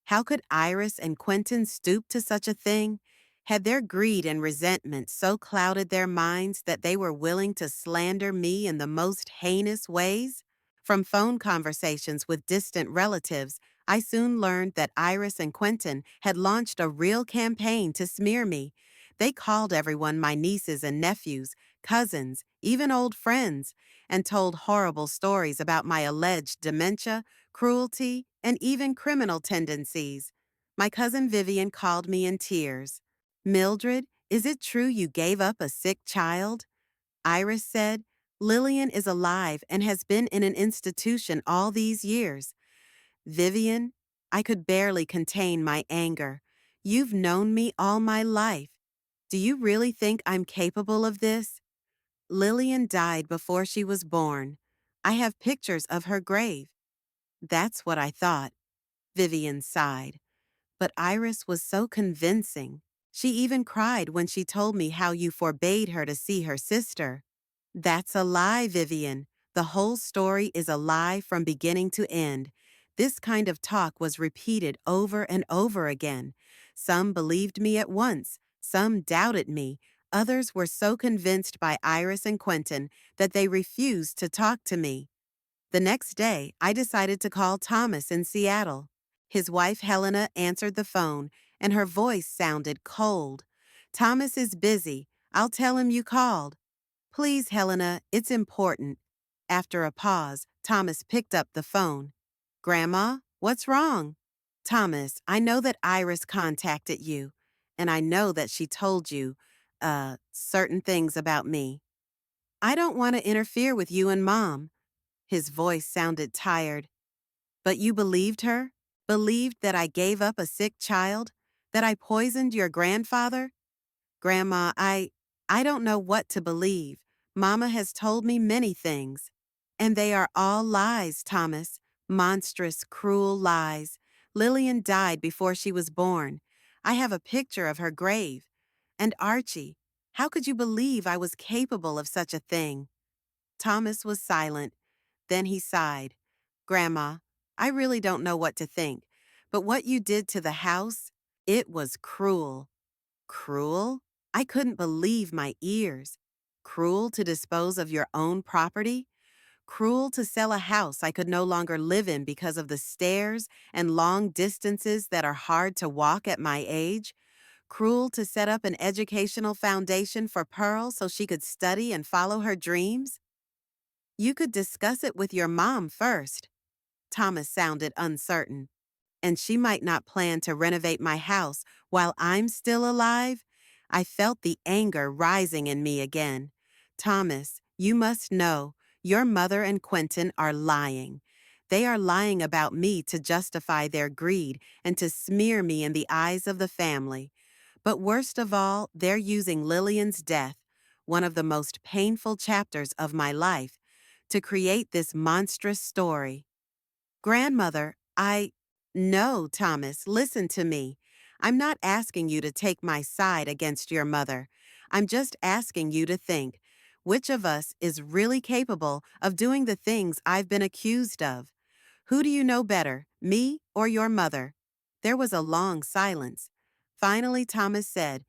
How could Iris and Quentin stoop to such a thing? Had their greed and resentment so clouded their minds that they were willing to slander me in the most heinous ways? From phone conversations with distant relatives, I soon learned that Iris and Quentin had launched a real campaign to smear me. They called everyone my nieces and nephews, cousins, even old friends, and told horrible stories about my alleged dementia, cruelty, and even criminal tendencies. My cousin Vivian called me in tears. Mildred, is it true you gave up a sick child? Iris said, Lillian is alive and has been in an institution all these years. Vivian, I could barely contain my anger. You've known me all my life. Do you really think I'm capable of this? Lillian died before she was born. I have pictures of her grave. That's what I thought. Vivian sighed. But Iris was so convincing. She even cried when she told me how you forbade her to see her sister. That's a lie, Vivian. The whole story is a lie from beginning to end. This kind of talk was repeated over and over again. Some believed me at once, some doubted me, others were so convinced by Iris and Quentin that they refused to talk to me. The next day, I decided to call Thomas in Seattle. His wife Helena answered the phone, and her voice sounded cold. Thomas is busy. I'll tell him you called. Please, Helena, it's important. After a pause, Thomas picked up the phone. Grandma, what's wrong? Thomas, I know that Iris contacted you, and I know that she told you, certain things about me. I don't want to interfere with you and Mom. His voice sounded tired. But you believed her? Believed that I gave up a sick child? That I poisoned your grandfather? Grandma, I don't know what to believe. Mama has told me many things. And they are all lies, Thomas. Monstrous, cruel lies. Lillian died before she was born. I have a picture of her grave. And Archie, how could you believe I was capable of such a thing? Thomas was silent. Then he sighed. Grandma, I really don't know what to think, but what you did to the house, it was cruel. Cruel? I couldn't believe my ears. Cruel to dispose of your own property? Cruel to sell a house I could no longer live in because of the stairs and long distances that are hard to walk at my age. Cruel to set up an educational foundation for Pearl so she could study and follow her dreams. You could discuss it with your mom first. Thomas sounded uncertain. And she might not plan to renovate my house while I'm still alive? I felt the anger rising in me again. Thomas, you must know, your mother and Quentin are lying. They are lying about me to justify their greed and to smear me in the eyes of the family. But worst of all, they're using Lillian's death, one of the most painful chapters of my life, to create this monstrous story. Grandmother, No, Thomas, listen to me. I'm not asking you to take my side against your mother. I'm just asking you to think, which of us is really capable of doing the things I've been accused of? Who do you know better, me or your mother? There was a long silence. Finally, Thomas said,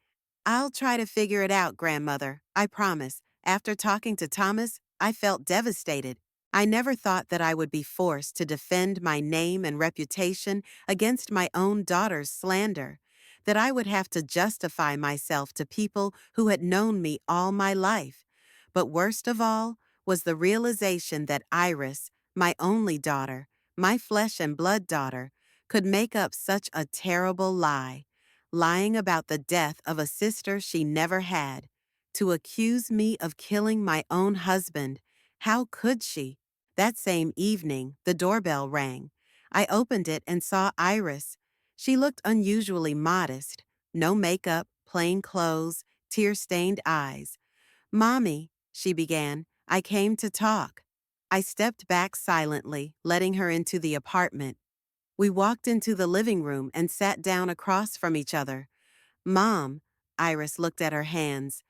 I'll try to figure it out, Grandmother, I promise. After talking to Thomas, I felt devastated. I never thought that I would be forced to defend my name and reputation against my own daughter's slander, that I would have to justify myself to people who had known me all my life. But worst of all was the realization that Iris, my only daughter, my flesh and blood daughter, could make up such a terrible lie, lying about the death of a sister she never had, to accuse me of killing my own husband. How could she? That same evening, the doorbell rang. I opened it and saw Iris. She looked unusually modest. No makeup, plain clothes, tear-stained eyes. Mommy, she began, I came to talk. I stepped back silently, letting her into the apartment. We walked into the living room and sat down across from each other. Mom, Iris looked at her hands.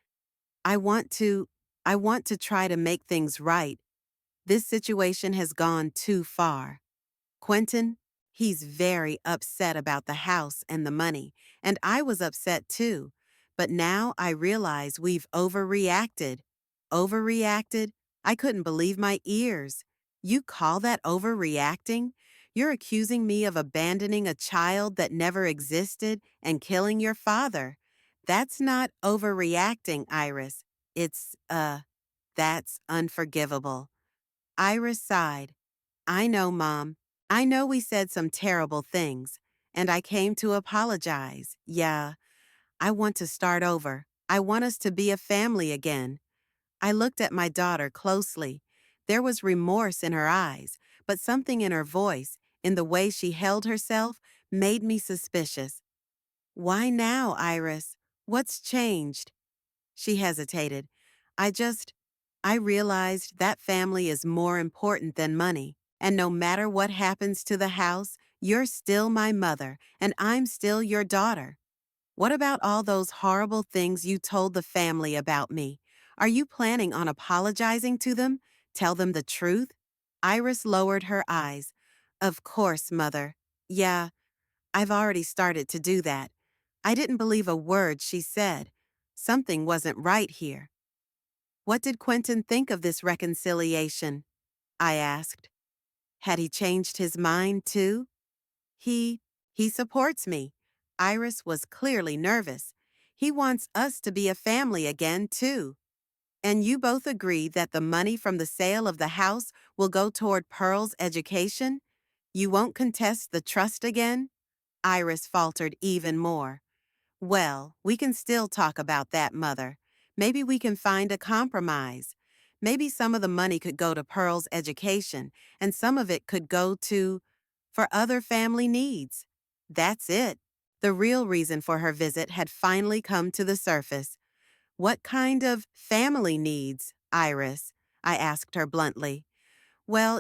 I want to, I want to try to make things right. This situation has gone too far. Quentin, he's very upset about the house and the money, and I was upset too. But now I realize we've overreacted. Overreacted? I couldn't believe my ears. You call that overreacting? You're accusing me of abandoning a child that never existed and killing your father. That's not overreacting, Iris. That's unforgivable. Iris sighed. I know, Mom. I know we said some terrible things, and I came to apologize. Yeah, I want to start over. I want us to be a family again. I looked at my daughter closely. There was remorse in her eyes, but something in her voice, in the way she held herself, made me suspicious. Why now, Iris? What's changed? She hesitated. I just, I realized that family is more important than money. And no matter what happens to the house, you're still my mother, and I'm still your daughter. What about all those horrible things you told the family about me? Are you planning on apologizing to them? Tell them the truth? Iris lowered her eyes. Of course, Mother. Yeah, I've already started to do that. I didn't believe a word she said. Something wasn't right here. What did Quentin think of this reconciliation? I asked. Had he changed his mind too? He, he supports me. Iris was clearly nervous. He wants us to be a family again too. And you both agree that the money from the sale of the house will go toward Pearl's education? You won't contest the trust again? Iris faltered even more. Well, we can still talk about that, Mother. Maybe we can find a compromise. Maybe some of the money could go to Pearl's education, and some of it could go for other family needs. That's it. The real reason for her visit had finally come to the surface. What kind of family needs, Iris? I asked her bluntly. Well,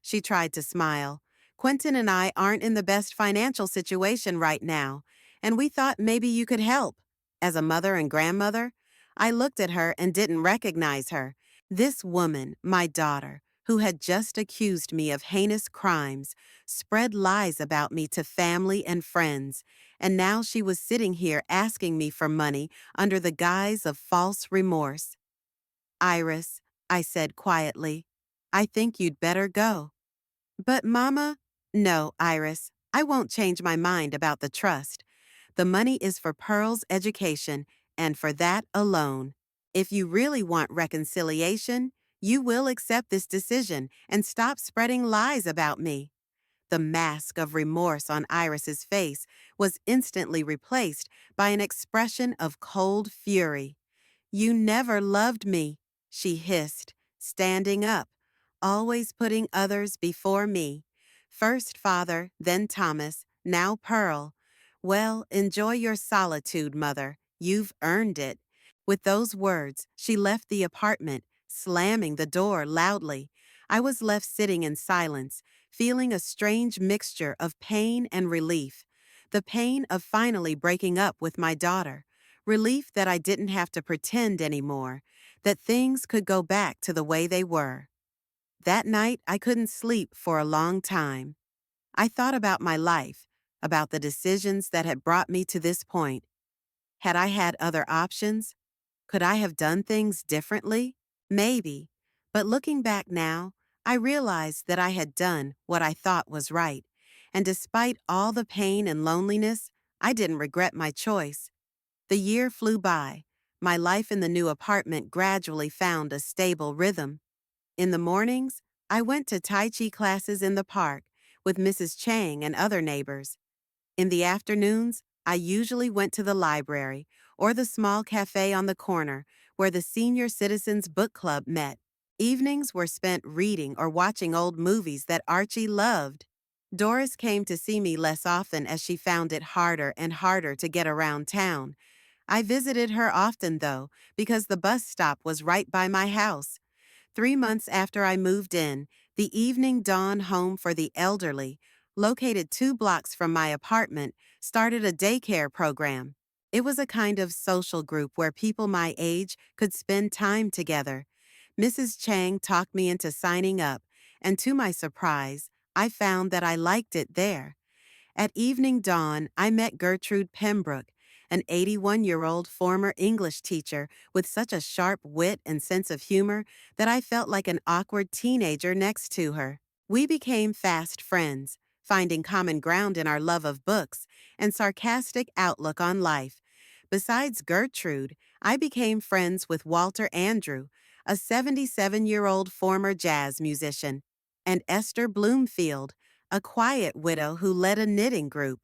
she tried to smile. Quentin and I aren't in the best financial situation right now, and we thought maybe you could help. As a mother and grandmother, I looked at her and didn't recognize her. This woman, my daughter, who had just accused me of heinous crimes, spread lies about me to family and friends, and now she was sitting here asking me for money under the guise of false remorse. Iris, I said quietly, I think you'd better go. But, Mama, no, Iris, I won't change my mind about the trust. The money is for Pearl's education, and for that alone. If you really want reconciliation, you will accept this decision and stop spreading lies about me. The mask of remorse on Iris's face was instantly replaced by an expression of cold fury. You never loved me, she hissed, standing up, always putting others before me. First father, then Thomas, now Pearl. Well, enjoy your solitude, mother. You've earned it. With those words, she left the apartment, slamming the door loudly. I was left sitting in silence, feeling a strange mixture of pain and relief. The pain of finally breaking up with my daughter. Relief that I didn't have to pretend anymore, that things could go back to the way they were. That night, I couldn't sleep for a long time. I thought about my life, about the decisions that had brought me to this point. Had I had other options? Could I have done things differently? Maybe. But looking back now, I realized that I had done what I thought was right. And despite all the pain and loneliness, I didn't regret my choice. The year flew by. My life in the new apartment gradually found a stable rhythm. In the mornings, I went to Tai Chi classes in the park with Mrs. Chang and other neighbors. In the afternoons, I usually went to the library or the small cafe on the corner where the senior citizens book club met. Evenings were spent reading or watching old movies that Archie loved. Doris came to see me less often as she found it harder and harder to get around town. I visited her often, though, because the bus stop was right by my house. 3 months after I moved in, the Evening Dawn Home for the Elderly, located 2 blocks from my apartment, started a daycare program. It was a kind of social group where people my age could spend time together. Mrs. Chang talked me into signing up, and to my surprise, I found that I liked it there. At evening dawn, I met Gertrude Pembroke, an 81-year-old former English teacher with such a sharp wit and sense of humor that I felt like an awkward teenager next to her. We became fast friends, finding common ground in our love of books and sarcastic outlook on life. Besides Gertrude, I became friends with Walter Andrew, a 77-year-old former jazz musician, and Esther Bloomfield, a quiet widow who led a knitting group.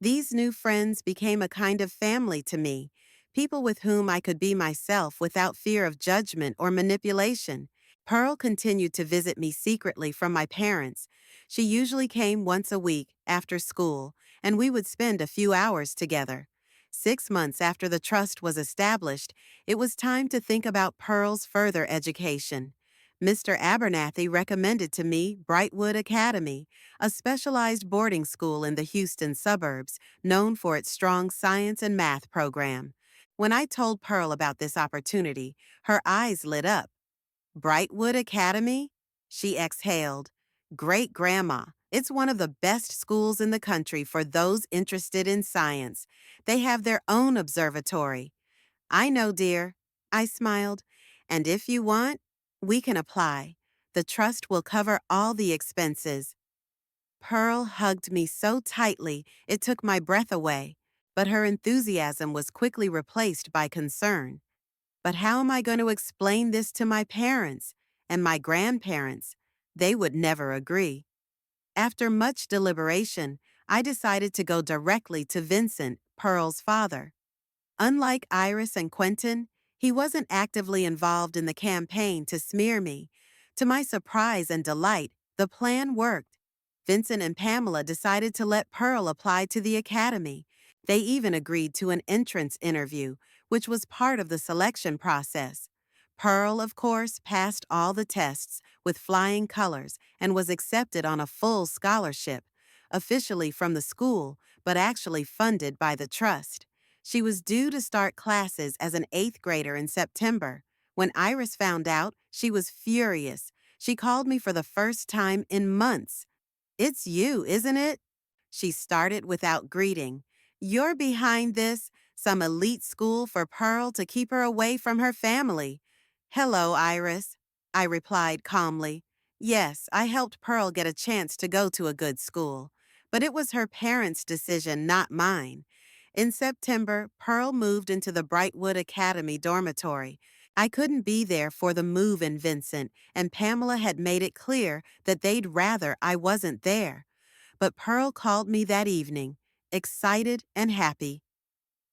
These new friends became a kind of family to me, people with whom I could be myself without fear of judgment or manipulation. Pearl continued to visit me secretly from my parents. She usually came once a week after school, and we would spend a few hours together. 6 months after the trust was established, it was time to think about Pearl's further education. Mr. Abernathy recommended to me Brightwood Academy, a specialized boarding school in the Houston suburbs, known for its strong science and math program. When I told Pearl about this opportunity, her eyes lit up. Brightwood Academy? She exhaled. Great Grandma, it's one of the best schools in the country for those interested in science. They have their own observatory. I know, dear. I smiled. And if you want, we can apply. The trust will cover all the expenses. Pearl hugged me so tightly it took my breath away, but her enthusiasm was quickly replaced by concern. But how am I going to explain this to my parents and my grandparents? They would never agree. After much deliberation, I decided to go directly to Vincent, Pearl's father. Unlike Iris and Quentin, he wasn't actively involved in the campaign to smear me. To my surprise and delight, the plan worked. Vincent and Pamela decided to let Pearl apply to the academy. They even agreed to an entrance interview, which was part of the selection process. Pearl, of course, passed all the tests with flying colors and was accepted on a full scholarship, officially from the school, but actually funded by the trust. She was due to start classes as an 8th grader in September. When Iris found out, she was furious. She called me for the first time in months. "It's you, isn't it?" She started without greeting. "You're behind this, some elite school for Pearl to keep her away from her family." "Hello, Iris," I replied calmly. Yes, I helped Pearl get a chance to go to a good school, but it was her parents' decision, not mine. In September, Pearl moved into the Brightwood Academy dormitory. I couldn't be there for the move in Vincent, and Pamela had made it clear that they'd rather I wasn't there. But Pearl called me that evening, excited and happy.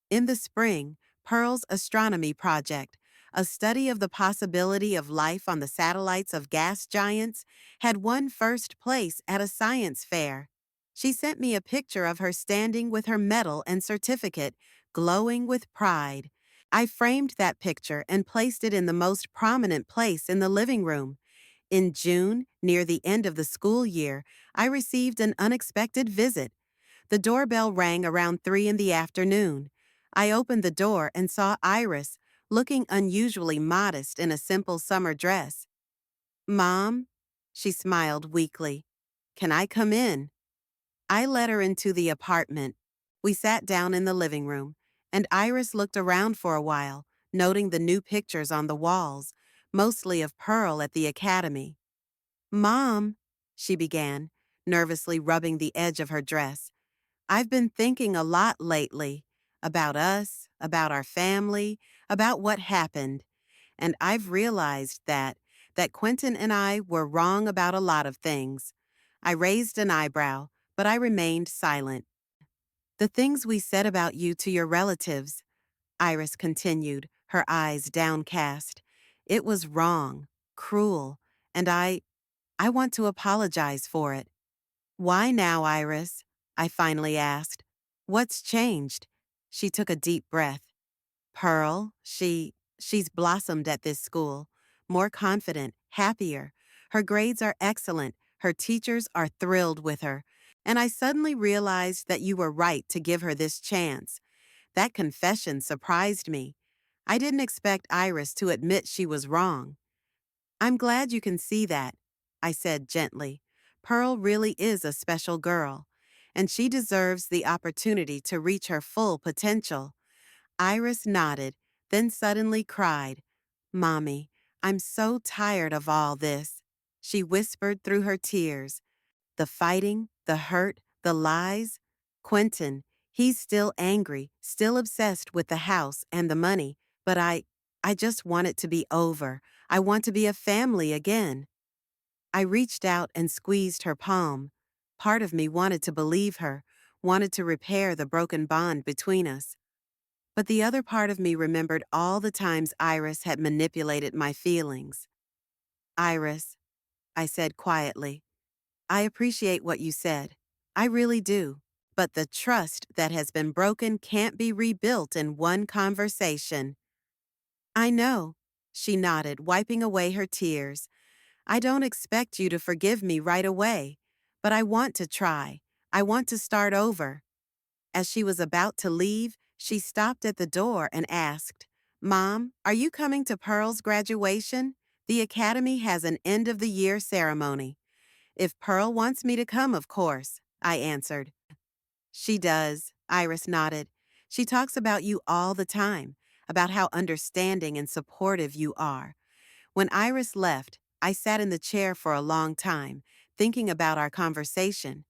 In the spring, Pearl's astronomy project, a study of the possibility of life on the satellites of gas giants, had won first place at a science fair. She sent me a picture of her standing with her medal and certificate, glowing with pride. I framed that picture and placed it in the most prominent place in the living room. In June, near the end of the school year, I received an unexpected visit. The doorbell rang around 3 in the afternoon. I opened the door and saw Iris, looking unusually modest in a simple summer dress. "Mom?" She smiled weakly. "Can I come in?" I led her into the apartment. We sat down in the living room, and Iris looked around for a while, noting the new pictures on the walls, mostly of Pearl at the academy. "Mom," she began, nervously rubbing the edge of her dress. "I've been thinking a lot lately about us, about our family, about what happened, and I've realized that Quentin and I were wrong about a lot of things." I raised an eyebrow, but I remained silent. "The things we said about you to your relatives," Iris continued, her eyes downcast. "It was wrong, cruel, and I want to apologize for it." "Why now, Iris?" I finally asked. "What's changed?" She took a deep breath. "Pearl, she's blossomed at this school. More confident, happier. Her grades are excellent. Her teachers are thrilled with her. And I suddenly realized that you were right to give her this chance." That confession surprised me. I didn't expect Iris to admit she was wrong. "I'm glad you can see that," I said gently. "Pearl really is a special girl, and she deserves the opportunity to reach her full potential." Iris nodded, then suddenly cried. "Mommy, I'm so tired of all this," she whispered through her tears. "The fighting, the hurt, the lies. Quentin, he's still angry, still obsessed with the house and the money, but I just want it to be over. I want to be a family again." I reached out and squeezed her palm. Part of me wanted to believe her, wanted to repair the broken bond between us. But the other part of me remembered all the times Iris had manipulated my feelings. "Iris," I said quietly, "I appreciate what you said. I really do. But the trust that has been broken can't be rebuilt in one conversation." "I know," she nodded, wiping away her tears. "I don't expect you to forgive me right away, but I want to try. I want to start over." As she was about to leave, she stopped at the door and asked, "Mom, are you coming to Pearl's graduation? The academy has an end-of-the-year ceremony." "If Pearl wants me to come, of course," I answered. "She does," Iris nodded. "She talks about you all the time, about how understanding and supportive you are." When Iris left, I sat in the chair for a long time, thinking about our conversation.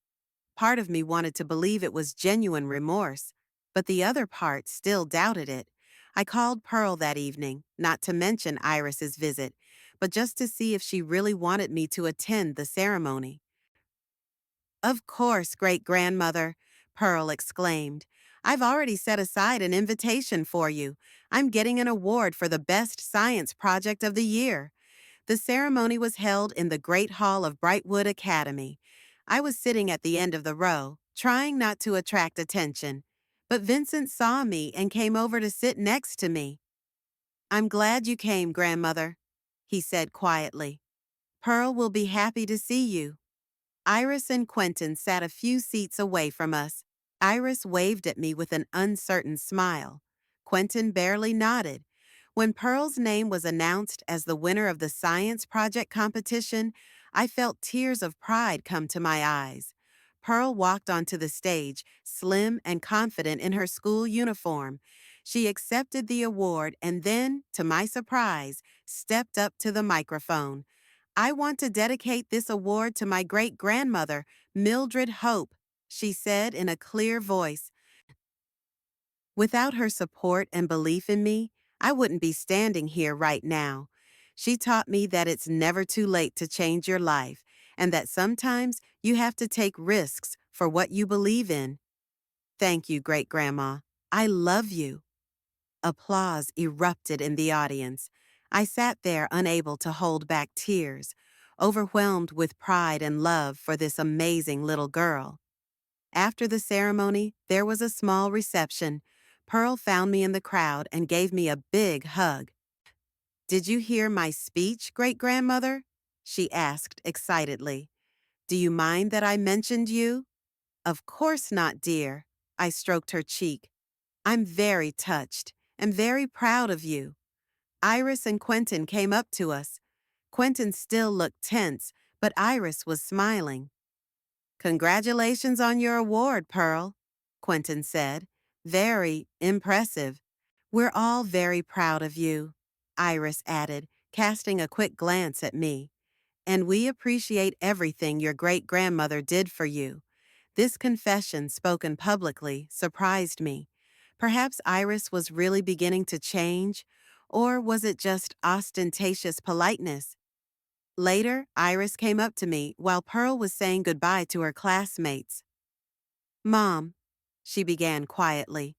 Part of me wanted to believe it was genuine remorse, but the other part still doubted it. I called Pearl that evening, not to mention Iris's visit, but just to see if she really wanted me to attend the ceremony. "Of course, great-grandmother," Pearl exclaimed. "I've already set aside an invitation for you. I'm getting an award for the best science project of the year." The ceremony was held in the Great Hall of Brightwood Academy. I was sitting at the end of the row, trying not to attract attention. But Vincent saw me and came over to sit next to me. "I'm glad you came, grandmother," he said quietly. "Pearl will be happy to see you." Iris and Quentin sat a few seats away from us. Iris waved at me with an uncertain smile. Quentin barely nodded. When Pearl's name was announced as the winner of the science project competition, I felt tears of pride come to my eyes. Pearl walked onto the stage, slim and confident in her school uniform. She accepted the award and then, to my surprise, stepped up to the microphone. I want to dedicate this award to my great grandmother, Mildred Hope, she said in a clear voice. Without her support and belief in me, I wouldn't be standing here right now. She taught me that it's never too late to change your life and that sometimes you have to take risks for what you believe in. Thank you, Great Grandma. I love you. Applause erupted in the audience. I sat there unable to hold back tears, overwhelmed with pride and love for this amazing little girl. After the ceremony, there was a small reception. Pearl found me in the crowd and gave me a big hug. Did you hear my speech, great-grandmother? She asked excitedly. Do you mind that I mentioned you? Of course not, dear. I stroked her cheek. I'm very touched and very proud of you. Iris and Quentin came up to us. Quentin still looked tense, but Iris was smiling. Congratulations on your award, Pearl, Quentin said. Very impressive. We're all very proud of you, Iris added, casting a quick glance at me. And we appreciate everything your great-grandmother did for you. This confession, spoken publicly, surprised me. Perhaps Iris was really beginning to change, or was it just ostentatious politeness? Later, Iris came up to me while Pearl was saying goodbye to her classmates. Mom, she began quietly,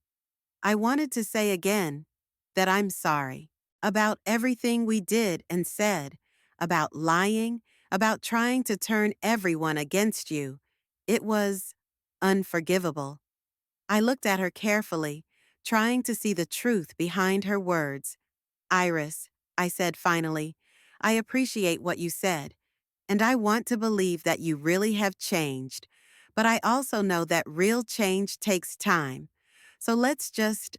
I wanted to say again that I'm sorry about everything we did and said, about lying, about trying to turn everyone against you. It was unforgivable. I looked at her carefully, trying to see the truth behind her words. Iris, I said finally, I appreciate what you said, and I want to believe that you really have changed. But I also know that real change takes time. So let's just,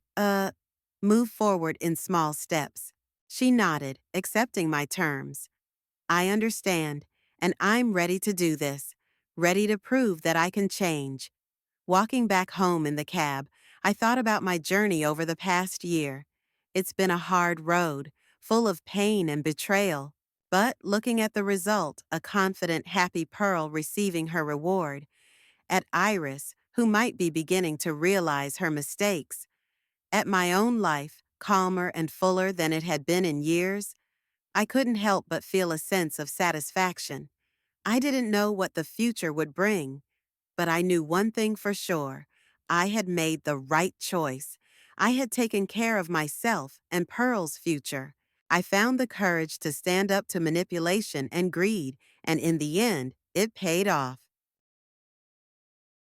move forward in small steps. She nodded, accepting my terms. I understand, and I'm ready to do this, ready to prove that I can change. Walking back home in the cab, I thought about my journey over the past year. It's been a hard road, full of pain and betrayal. But looking at the result, a confident, happy Pearl receiving her reward, at Iris, who might be beginning to realize her mistakes, at my own life, calmer and fuller than it had been in years, I couldn't help but feel a sense of satisfaction. I didn't know what the future would bring, but I knew one thing for sure. I had made the right choice. I had taken care of myself and Pearl's future. I found the courage to stand up to manipulation and greed, and in the end, it paid off.